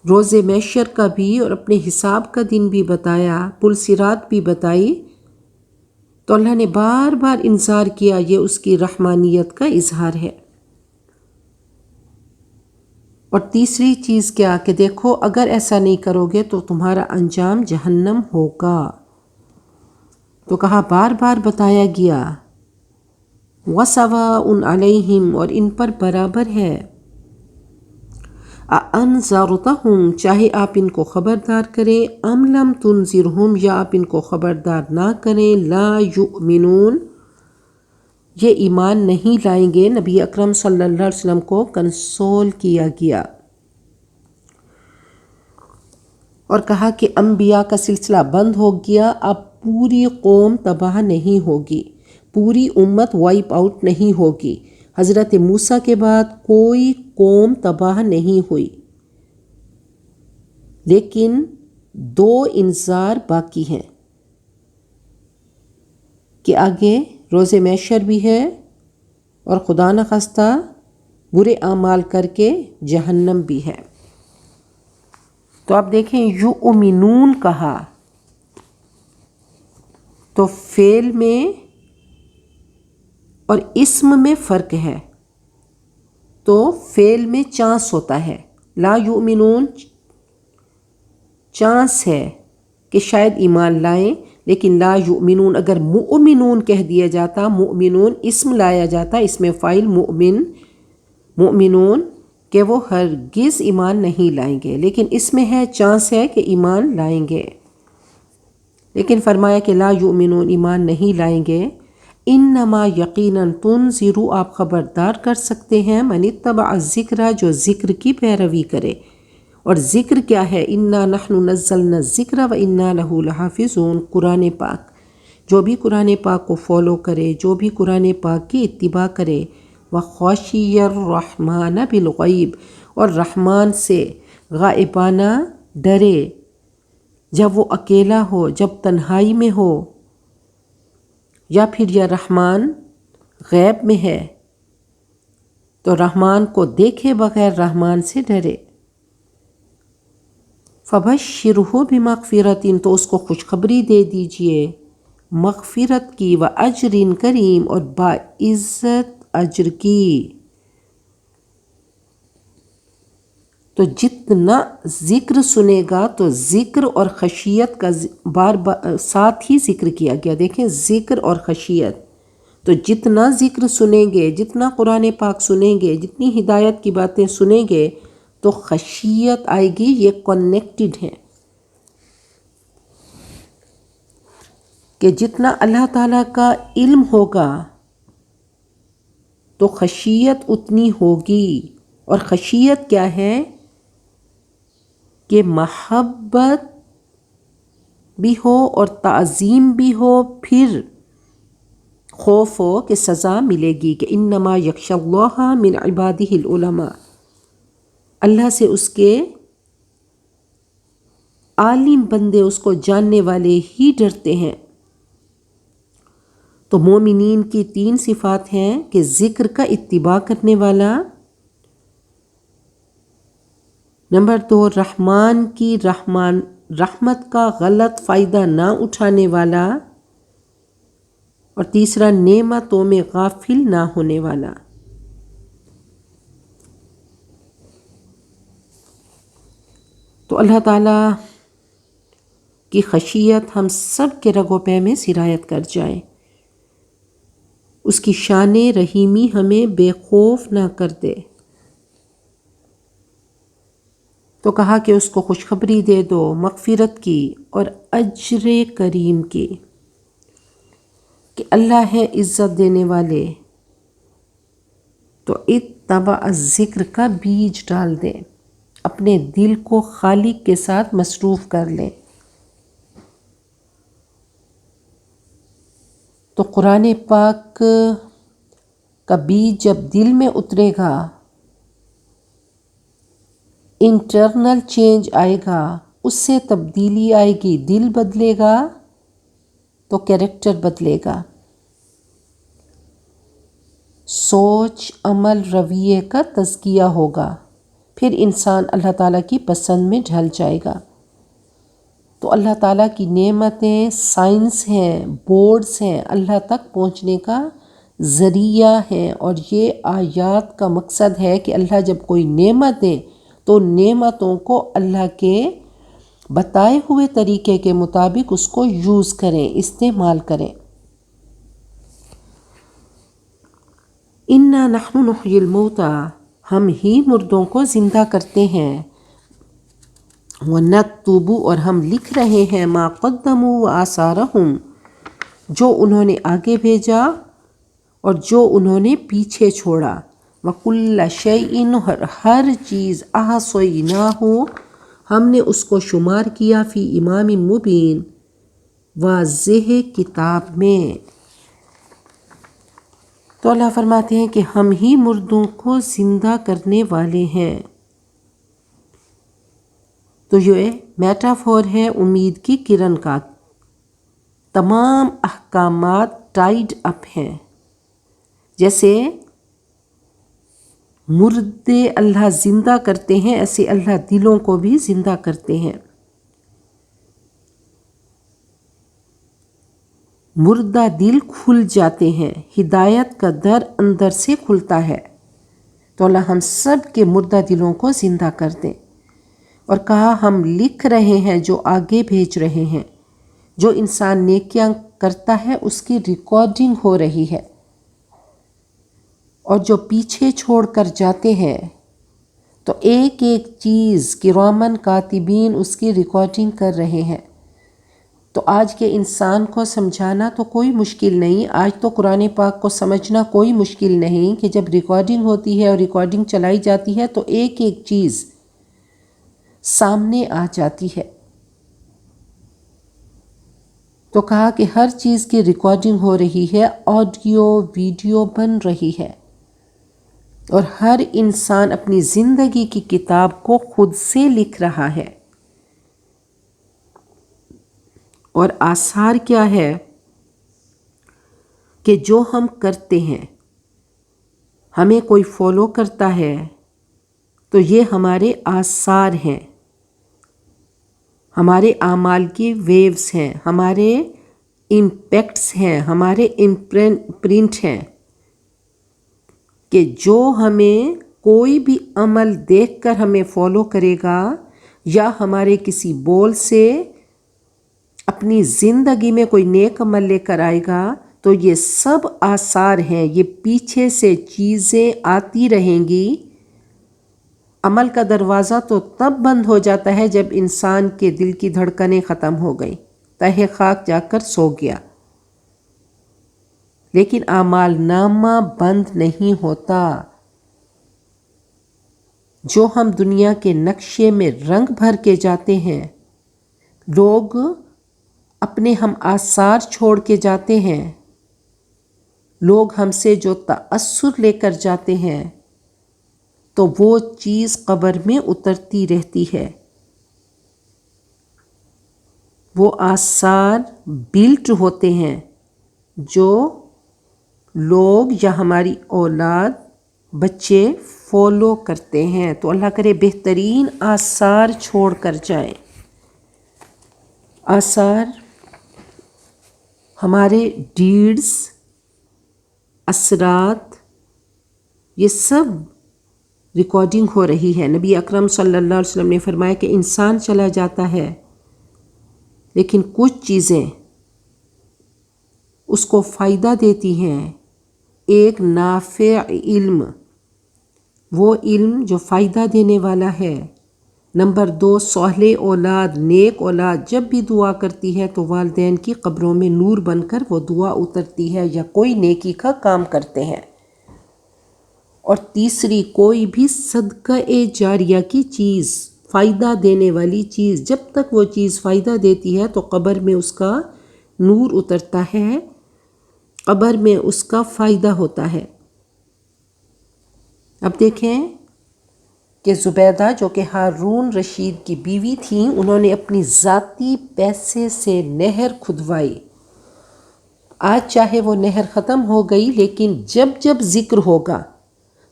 روز محشر کا بھی اور اپنے حساب کا دن بھی بتایا، پل صراط بھی بتائی. تو اللہ نے بار بار انذار کیا، یہ اس کی رحمانیت کا اظہار ہے. اور تیسری چیز کیا کہ دیکھو اگر ایسا نہیں کرو گے تو تمہارا انجام جہنم ہوگا. تو کہا بار بار بتایا گیا، وَسَوَاءٌ عَلَيْهِمْ، اور ان پر برابر ہے، أَأَنذَرْتَهُمْ، چاہے آپ ان کو خبردار کریں، أَمْ لَمْ تُنذِرْهُمْ، یا آپ ان کو خبردار نہ کریں، لَا يُؤْمِنُونَ، یہ ایمان نہیں لائیں گے. نبی اکرم صلی اللہ علیہ وسلم کو کنسول کیا گیا اور کہا کہ انبیاء کا سلسلہ بند ہو گیا، اب پوری قوم تباہ نہیں ہوگی، پوری امت وائپ آؤٹ نہیں ہوگی. حضرت موسیٰ کے بعد کوئی قوم تباہ نہیں ہوئی، لیکن دو انذار باقی ہیں کہ آگے روز محشر بھی ہے اور خدا نخواستہ برے اعمال کر کے جہنم بھی ہے. تو آپ دیکھیں یؤمنون کہا تو فعل میں اور اسم میں فرق ہے. تو فعل میں چانس ہوتا ہے، لا یؤمنون چانس ہے کہ شاید ایمان لائیں، لیکن لا یؤمنون اگر مؤمنون کہہ دیا جاتا، مؤمنون اسم لایا جاتا، اس میں فاعل مؤمنون کہ وہ ہرگز ایمان نہیں لائیں گے، لیکن اس میں ہے چانس ہے کہ ایمان لائیں گے. لیکن فرمایا کہ لا یؤمنون ایمان نہیں لائیں گے. انما یقیناً تنذر، آپ خبردار کر سکتے ہیں، من اتبع الذکر، جو ذکر کی پیروی کرے. اور ذکر کیا ہے؟ انا نحن نزلنا الذکر و انا لہ لحافظون، قرآن پاک. جو بھی قرآن پاک کو فالو کرے، جو بھی قرآن پاک کی اتباع کرے، وخشی الرحمن بالغیب، اور رحمان سے غائبانہ ڈرے، جب وہ اکیلا ہو، جب تنہائی میں ہو، یا پھر یہ رحمان غیب میں ہے تو رحمان کو دیکھے بغیر رحمان سے ڈرے. فبشرہ بمغفرۃ، تو اس کو خوشخبری دے دیجئے مغفرت کی، واجر کریم، اور باعزت اجر کی. تو جتنا ذکر سنے گا تو ذکر اور خشیت کا بار بار ساتھ ہی ذکر کیا گیا. دیکھیں ذکر اور خشیت تو جتنا ذکر سنیں گے، جتنا قرآن پاک سنیں گے، جتنی ہدایت کی باتیں سنیں گے تو خشیت آئے گی۔ یہ کنیکٹڈ ہے کہ جتنا اللہ تعالیٰ کا علم ہوگا تو خشیت اتنی ہوگی۔ اور خشیت کیا ہے کہ محبت بھی ہو اور تعظیم بھی ہو، پھر خوف ہو کہ سزا ملے گی، کہ انما یخشی اللہ من عبادہ العلماء، اللہ سے اس کے عالم بندے، اس کو جاننے والے ہی ڈرتے ہیں۔ تو مومنین کی 3 صفات ہیں کہ ذکر کا اتباع کرنے والا، نمبر 2 رحمان کی رحمت کا غلط فائدہ نہ اٹھانے والا، اور تیسرا نعمتوں میں غافل نہ ہونے والا۔ تو اللہ تعالیٰ کی خشیت ہم سب کے رگ و پے میں سرایت کر جائے، اس کی شان رحیمی ہمیں بے خوف نہ کر دے۔ تو کہا کہ اس کو خوشخبری دے دو مغفرت کی اور اجر کریم کی، کہ اللہ ہے عزت دینے والے۔ تو اتبع الذکر کا بیج ڈال دیں، اپنے دل کو خالق کے ساتھ مصروف کر لیں۔ تو قرآن پاک کا بیج جب دل میں اترے گا، انٹرنل چینج آئے گا، اس سے تبدیلی آئے گی، دل بدلے گا تو کیریکٹر بدلے گا، سوچ عمل رویے کا تزکیہ ہوگا، پھر انسان اللہ تعالیٰ کی پسند میں ڈھل جائے گا۔ تو اللہ تعالیٰ کی نعمتیں سائنس ہیں، بورڈز ہیں، اللہ تک پہنچنے کا ذریعہ ہیں، اور یہ آیات کا مقصد ہے کہ اللہ جب کوئی نعمت دے تو نعمتوں کو اللہ کے بتائے ہوئے طریقے کے مطابق اس کو یوز کریں، استعمال کریں۔ اِنَّا نَحْنُ نُحْيِي الْمَوْتَىٰ، ہم ہی مردوں کو زندہ کرتے ہیں، وَنَكْتُبُ، اور ہم لکھ رہے ہیں، مَا قَدَّمُوا وَآثَارَهُمْ، جو انہوں نے آگے بھیجا اور جو انہوں نے پیچھے چھوڑا، وَكُلَّ شَيْءٍ، ہر چیز، أَحْصَيْنَاهُ، ہم نے اس کو شمار کیا، فی امام مبین، واضح کتاب میں۔ تو اللہ فرماتے ہیں کہ ہم ہی مردوں کو زندہ کرنے والے ہیں۔ تو یہ میٹافور ہے امید کی کرن کا، تمام احکامات ٹائڈ اپ ہیں۔ جیسے مردے اللہ زندہ کرتے ہیں، ایسے اللہ دلوں کو بھی زندہ کرتے ہیں۔ مردہ دل کھل جاتے ہیں، ہدایت کا در اندر سے کھلتا ہے۔ تو اللہ ہم سب کے مردہ دلوں کو زندہ کر دیں۔ اور کہا ہم لکھ رہے ہیں، جو آگے بھیج رہے ہیں، جو انسان نیکیاں کرتا ہے اس کی ریکارڈنگ ہو رہی ہے، اور جو پیچھے چھوڑ کر جاتے ہیں تو ایک ایک چیز کرامن کاتبین اس کی ریکارڈنگ کر رہے ہیں۔ تو آج کے انسان کو سمجھانا تو کوئی مشکل نہیں، آج تو قرآن پاک کو سمجھنا کوئی مشکل نہیں، کہ جب ریکارڈنگ ہوتی ہے اور ریکارڈنگ چلائی جاتی ہے تو ایک ایک چیز سامنے آ جاتی ہے۔ تو کہا کہ ہر چیز کی ریکارڈنگ ہو رہی ہے، آڈیو ویڈیو بن رہی ہے، اور ہر انسان اپنی زندگی کی کتاب کو خود سے لکھ رہا ہے۔ اور آثار کیا ہے کہ جو ہم کرتے ہیں، ہمیں کوئی فالو کرتا ہے تو یہ ہمارے آثار ہیں، ہمارے اعمال کی ویوز ہیں، ہمارے امپیکٹس ہیں، ہمارے امپرنٹ ہیں، کہ جو ہمیں کوئی بھی عمل دیکھ کر ہمیں فالو کرے گا یا ہمارے کسی بول سے اپنی زندگی میں کوئی نیک عمل لے کر آئے گا تو یہ سب آثار ہیں، یہ پیچھے سے چیزیں آتی رہیں گی۔ عمل کا دروازہ تو تب بند ہو جاتا ہے جب انسان کے دل کی دھڑکنیں ختم ہو گئی، تہہ خاک جا کر سو گیا، لیکن اعمال نامہ بند نہیں ہوتا۔ جو ہم دنیا کے نقشے میں رنگ بھر کے جاتے ہیں، لوگ اپنے ہم آثار چھوڑ کے جاتے ہیں، لوگ ہم سے جو تأثر لے کر جاتے ہیں، تو وہ چیز قبر میں اترتی رہتی ہے۔ وہ آثار بلٹ ہوتے ہیں جو لوگ یا ہماری اولاد بچے فالو کرتے ہیں۔ تو اللہ کرے بہترین آثار چھوڑ کر جائیں۔ آثار ہمارے ڈیڈز، اثرات، یہ سب ریکارڈنگ ہو رہی ہے۔ نبی اکرم صلی اللہ علیہ وسلم نے فرمایا کہ انسان چلا جاتا ہے لیکن کچھ چیزیں اس کو فائدہ دیتی ہیں۔ ایک نافع علم، وہ علم جو فائدہ دینے والا ہے۔ نمبر 2، صالح اولاد، نیک اولاد جب بھی دعا کرتی ہے تو والدین کی قبروں میں نور بن کر وہ دعا اترتی ہے یا کوئی نیکی کا کام کرتے ہیں۔ اور تیسری، کوئی بھی صدقہ جاریہ کی چیز، فائدہ دینے والی چیز، جب تک وہ چیز فائدہ دیتی ہے تو قبر میں اس کا نور اترتا ہے، قبر میں اس کا فائدہ ہوتا ہے۔ اب دیکھیں کہ زبیدہ جو کہ ہارون رشید کی بیوی تھیں، انہوں نے اپنی ذاتی پیسے سے نہر کھدوائی۔ آج چاہے وہ نہر ختم ہو گئی، لیکن جب جب ذکر ہوگا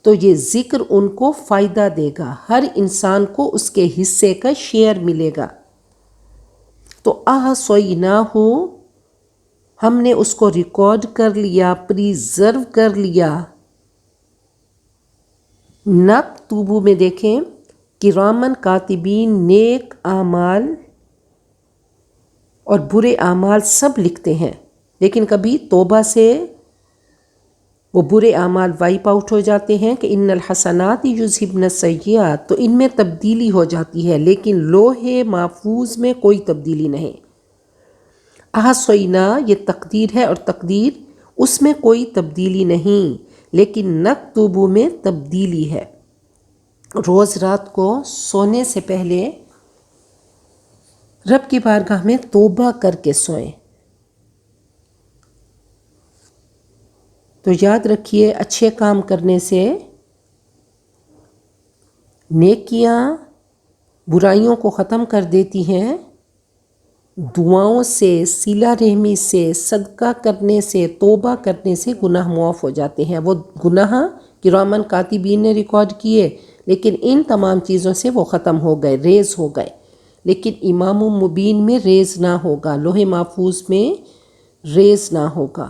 تو یہ ذکر ان کو فائدہ دے گا، ہر انسان کو اس کے حصے کا شیئر ملے گا۔ تو احصیناہ، ہم نے اس کو ریکارڈ کر لیا، پریزرو کر لیا۔ نکتبو میں دیکھیں، کرامن کاتبین نیک اعمال اور برے اعمال سب لکھتے ہیں، لیکن کبھی توبہ سے وہ برے اعمال وائپ آؤٹ ہو جاتے ہیں کہ ان الحسنات یذہبن السیئات، تو ان میں تبدیلی ہو جاتی ہے، لیکن لوح محفوظ میں کوئی تبدیلی نہیں۔ احصینا یہ تقدیر ہے، اور تقدیر اس میں کوئی تبدیلی نہیں، لیکن نکتبو میں تبدیلی ہے۔ روز رات کو سونے سے پہلے رب کی بارگاہ میں توبہ کر کے سوئیں۔ تو یاد رکھیے، اچھے کام کرنے سے نیکیاں برائیوں کو ختم کر دیتی ہیں، دعاؤں سے، صلہ رحمی سے، صدقہ کرنے سے، توبہ کرنے سے گناہ معاف ہو جاتے ہیں۔ وہ گناہ کرامن کاتبین نے ریکارڈ کیے، لیکن ان تمام چیزوں سے وہ ختم ہو گئے، ریز ہو گئے، لیکن امام مبین میں ریز نہ ہوگا، لوح محفوظ میں ریز نہ ہوگا۔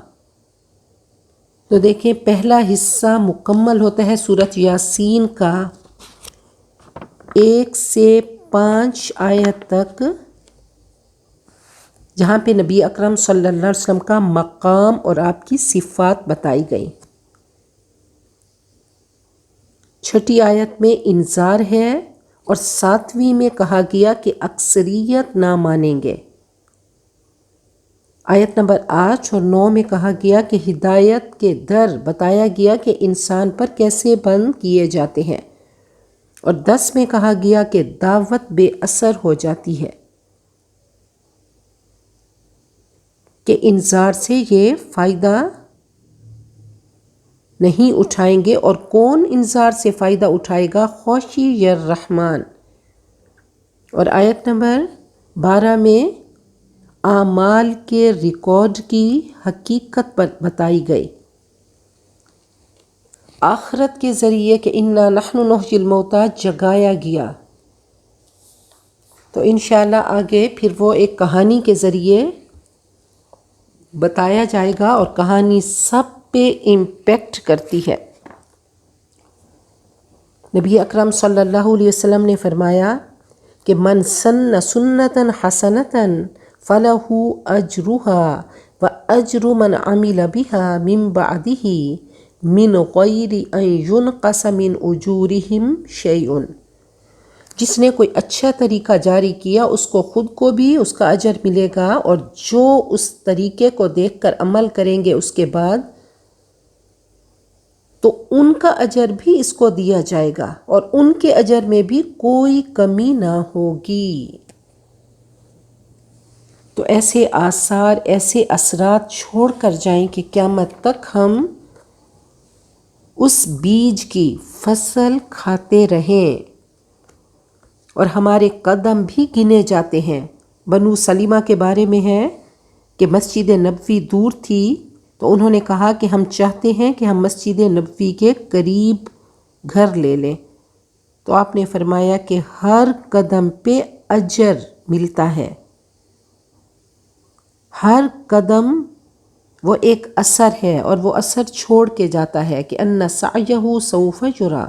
تو دیکھیں، پہلا حصہ مکمل ہوتا ہے سورۃ یاسین کا 1 سے 5 آیت تک، جہاں پہ نبی اکرم صلی اللہ علیہ وسلم کا مقام اور آپ کی صفات بتائی گئی۔ 6 آیت میں انذار ہے، اور 7ویں میں کہا گیا کہ اکثریت نہ مانیں گے۔ آیت نمبر 8 اور 9 میں کہا گیا کہ ہدایت کے در بتایا گیا کہ انسان پر کیسے بند کیے جاتے ہیں، اور 10 میں کہا گیا کہ دعوت بے اثر ہو جاتی ہے، کہ انذار سے یہ فائدہ نہیں اٹھائیں گے، اور کون انذار سے فائدہ اٹھائے گا؟ خاشعی الرحمن۔ اور آیت نمبر 12 میں اعمال کے ریکارڈ کی حقیقت بتائی گئی، آخرت کے ذریعے کہ انا نحن نحیی الموتیٰ جگایا گیا۔ تو انشاءاللہ آگے پھر وہ ایک کہانی کے ذریعے بتایا جائے گا، اور کہانی سب پہ امپیکٹ کرتی ہے۔ نبی اکرم صلی اللہ علیہ وسلم نے فرمایا کہ من سن سنتا حسنتا فَلَهُ أَجْرُهَا وَأَجْرُ مَنْ عَمِلَ بِهَا مِنْ بَعْدِهِ مِنْ غَيْرِ أَنْ يُنْقَصَ مِنْ أُجُورِهِمْ شَيْءٌ۔ جس نے کوئی اچھا طریقہ جاری کیا اس کو خود کو بھی اس کا اجر ملے گا، اور جو اس طریقے کو دیکھ کر عمل کریں گے اس کے بعد تو ان کا اجر بھی اس کو دیا جائے گا، اور ان کے اجر میں بھی کوئی کمی نہ ہوگی۔ تو ایسے آثار، ایسے اثرات چھوڑ کر جائیں کہ قیامت تک ہم اس بیج کی فصل کھاتے رہیں، اور ہمارے قدم بھی گنے جاتے ہیں۔ بنو سلیمہ کے بارے میں ہے کہ مسجد نبوی دور تھی، تو انہوں نے کہا کہ ہم چاہتے ہیں کہ ہم مسجد نبوی کے قریب گھر لے لیں، تو آپ نے فرمایا کہ ہر قدم پہ اجر ملتا ہے، ہر قدم وہ ایک اثر ہے، اور وہ اثر چھوڑ کے جاتا ہے کہ ان سعیہ سوف یری۔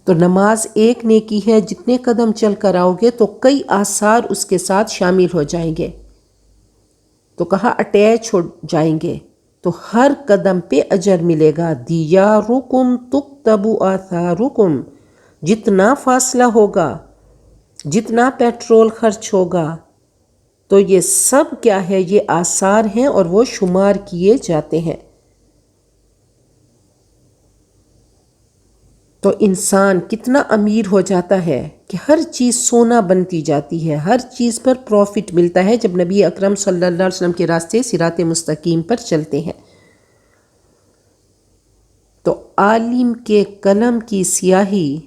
تو نماز ایک نیکی ہے، جتنے قدم چل کر آؤ گے تو کئی آثار اس کے ساتھ شامل ہو جائیں گے، تو کہا اٹیچ ہو جائیں گے، تو ہر قدم پہ اجر ملے گا۔ دیارکم تکتب آثارکم، جتنا فاصلہ ہوگا، جتنا پیٹرول خرچ ہوگا، تو یہ سب کیا ہے؟ یہ آثار ہیں، اور وہ شمار کیے جاتے ہیں۔ تو انسان کتنا امیر ہو جاتا ہے کہ ہر چیز سونا بنتی جاتی ہے، ہر چیز پر پروفٹ ملتا ہے جب نبی اکرم صلی اللہ علیہ وسلم کے راستے صراط مستقیم پر چلتے ہیں۔ تو عالم کے قلم کی سیاہی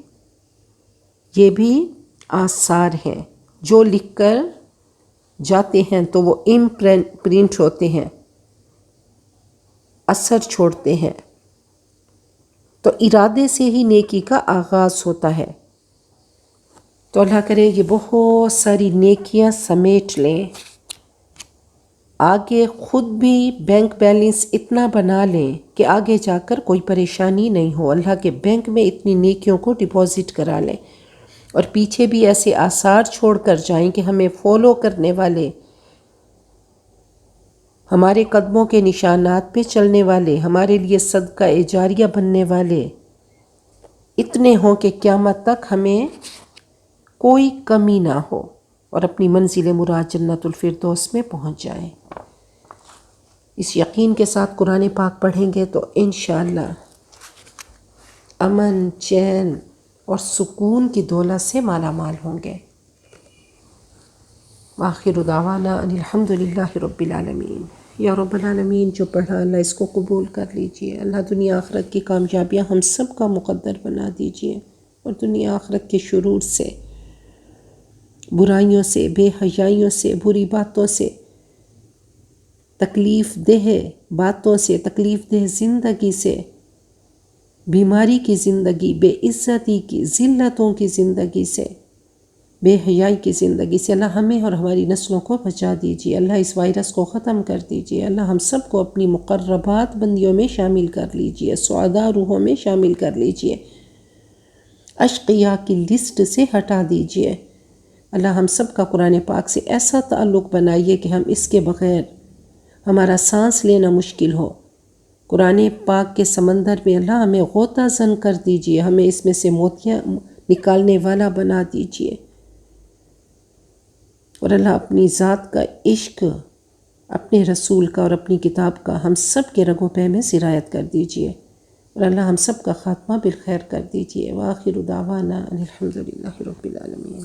یہ بھی آثار ہیں، جو لکھ کر جاتے ہیں تو وہ پرنٹ ہوتے ہیں، اثر چھوڑتے ہیں۔ تو ارادے سے ہی نیکی کا آغاز ہوتا ہے۔ تو اللہ کرے یہ بہت ساری نیکیاں سمیٹ لیں، آگے خود بھی بینک بیلنس اتنا بنا لیں کہ آگے جا کر کوئی پریشانی نہیں ہو، اللہ کے بینک میں اتنی نیکیوں کو ڈپازٹ کرا لیں، اور پیچھے بھی ایسے آثار چھوڑ کر جائیں کہ ہمیں فالو کرنے والے، ہمارے قدموں کے نشانات پہ چلنے والے، ہمارے لیے صدقہ جاریہ بننے والے اتنے ہوں کہ قیامت تک ہمیں کوئی کمی نہ ہو، اور اپنی منزل مراد جنت الفردوس میں پہنچ جائیں۔ اس یقین کے ساتھ قرآن پاک پڑھیں گے تو انشاءاللہ امن، چین اور سکون کی دولت سے مالا مال ہوں گے۔ وآخر دعوانا ان الحمدللہ رب العالمین۔ یا رب العالمین، جو پڑھا اللہ اس کو قبول کر لیجئے، اللہ دنیا آخرت کی کامیابیاں ہم سب کا مقدر بنا دیجئے، اور دنیا آخرت کے شرور سے، برائیوں سے، بے حیائیوں سے، بری باتوں سے، تکلیف دہ باتوں سے، تکلیف دہ زندگی سے، بیماری کی زندگی، بے عزتی کی، ذلتوں کی زندگی سے، بے حیائی کی زندگی سے اللہ ہمیں اور ہماری نسلوں کو بچا دیجیے۔ اللہ اس وائرس کو ختم کر دیجیے۔ اللہ ہم سب کو اپنی مقربات بندیوں میں شامل کر لیجیے، سعداء روحوں میں شامل کر لیجیے، اشقیاء کی لسٹ سے ہٹا دیجیے۔ اللہ ہم سب کا قرآن پاک سے ایسا تعلق بنائیے کہ ہم اس کے بغیر ہمارا سانس لینا مشکل ہو۔ قرآن پاک کے سمندر میں اللہ ہمیں غوطہ زن کر دیجیے، ہمیں اس میں سے موتیاں نکالنے والا بنا دیجیے، اور اللہ اپنی ذات کا عشق، اپنے رسول کا اور اپنی کتاب کا ہم سب کے رگوں پہ میں سرایت کر دیجیے، اور اللہ ہم سب کا خاتمہ بالخیر کر دیجیے۔ وآخر دعوانا ان الحمدللہ رب العالمین۔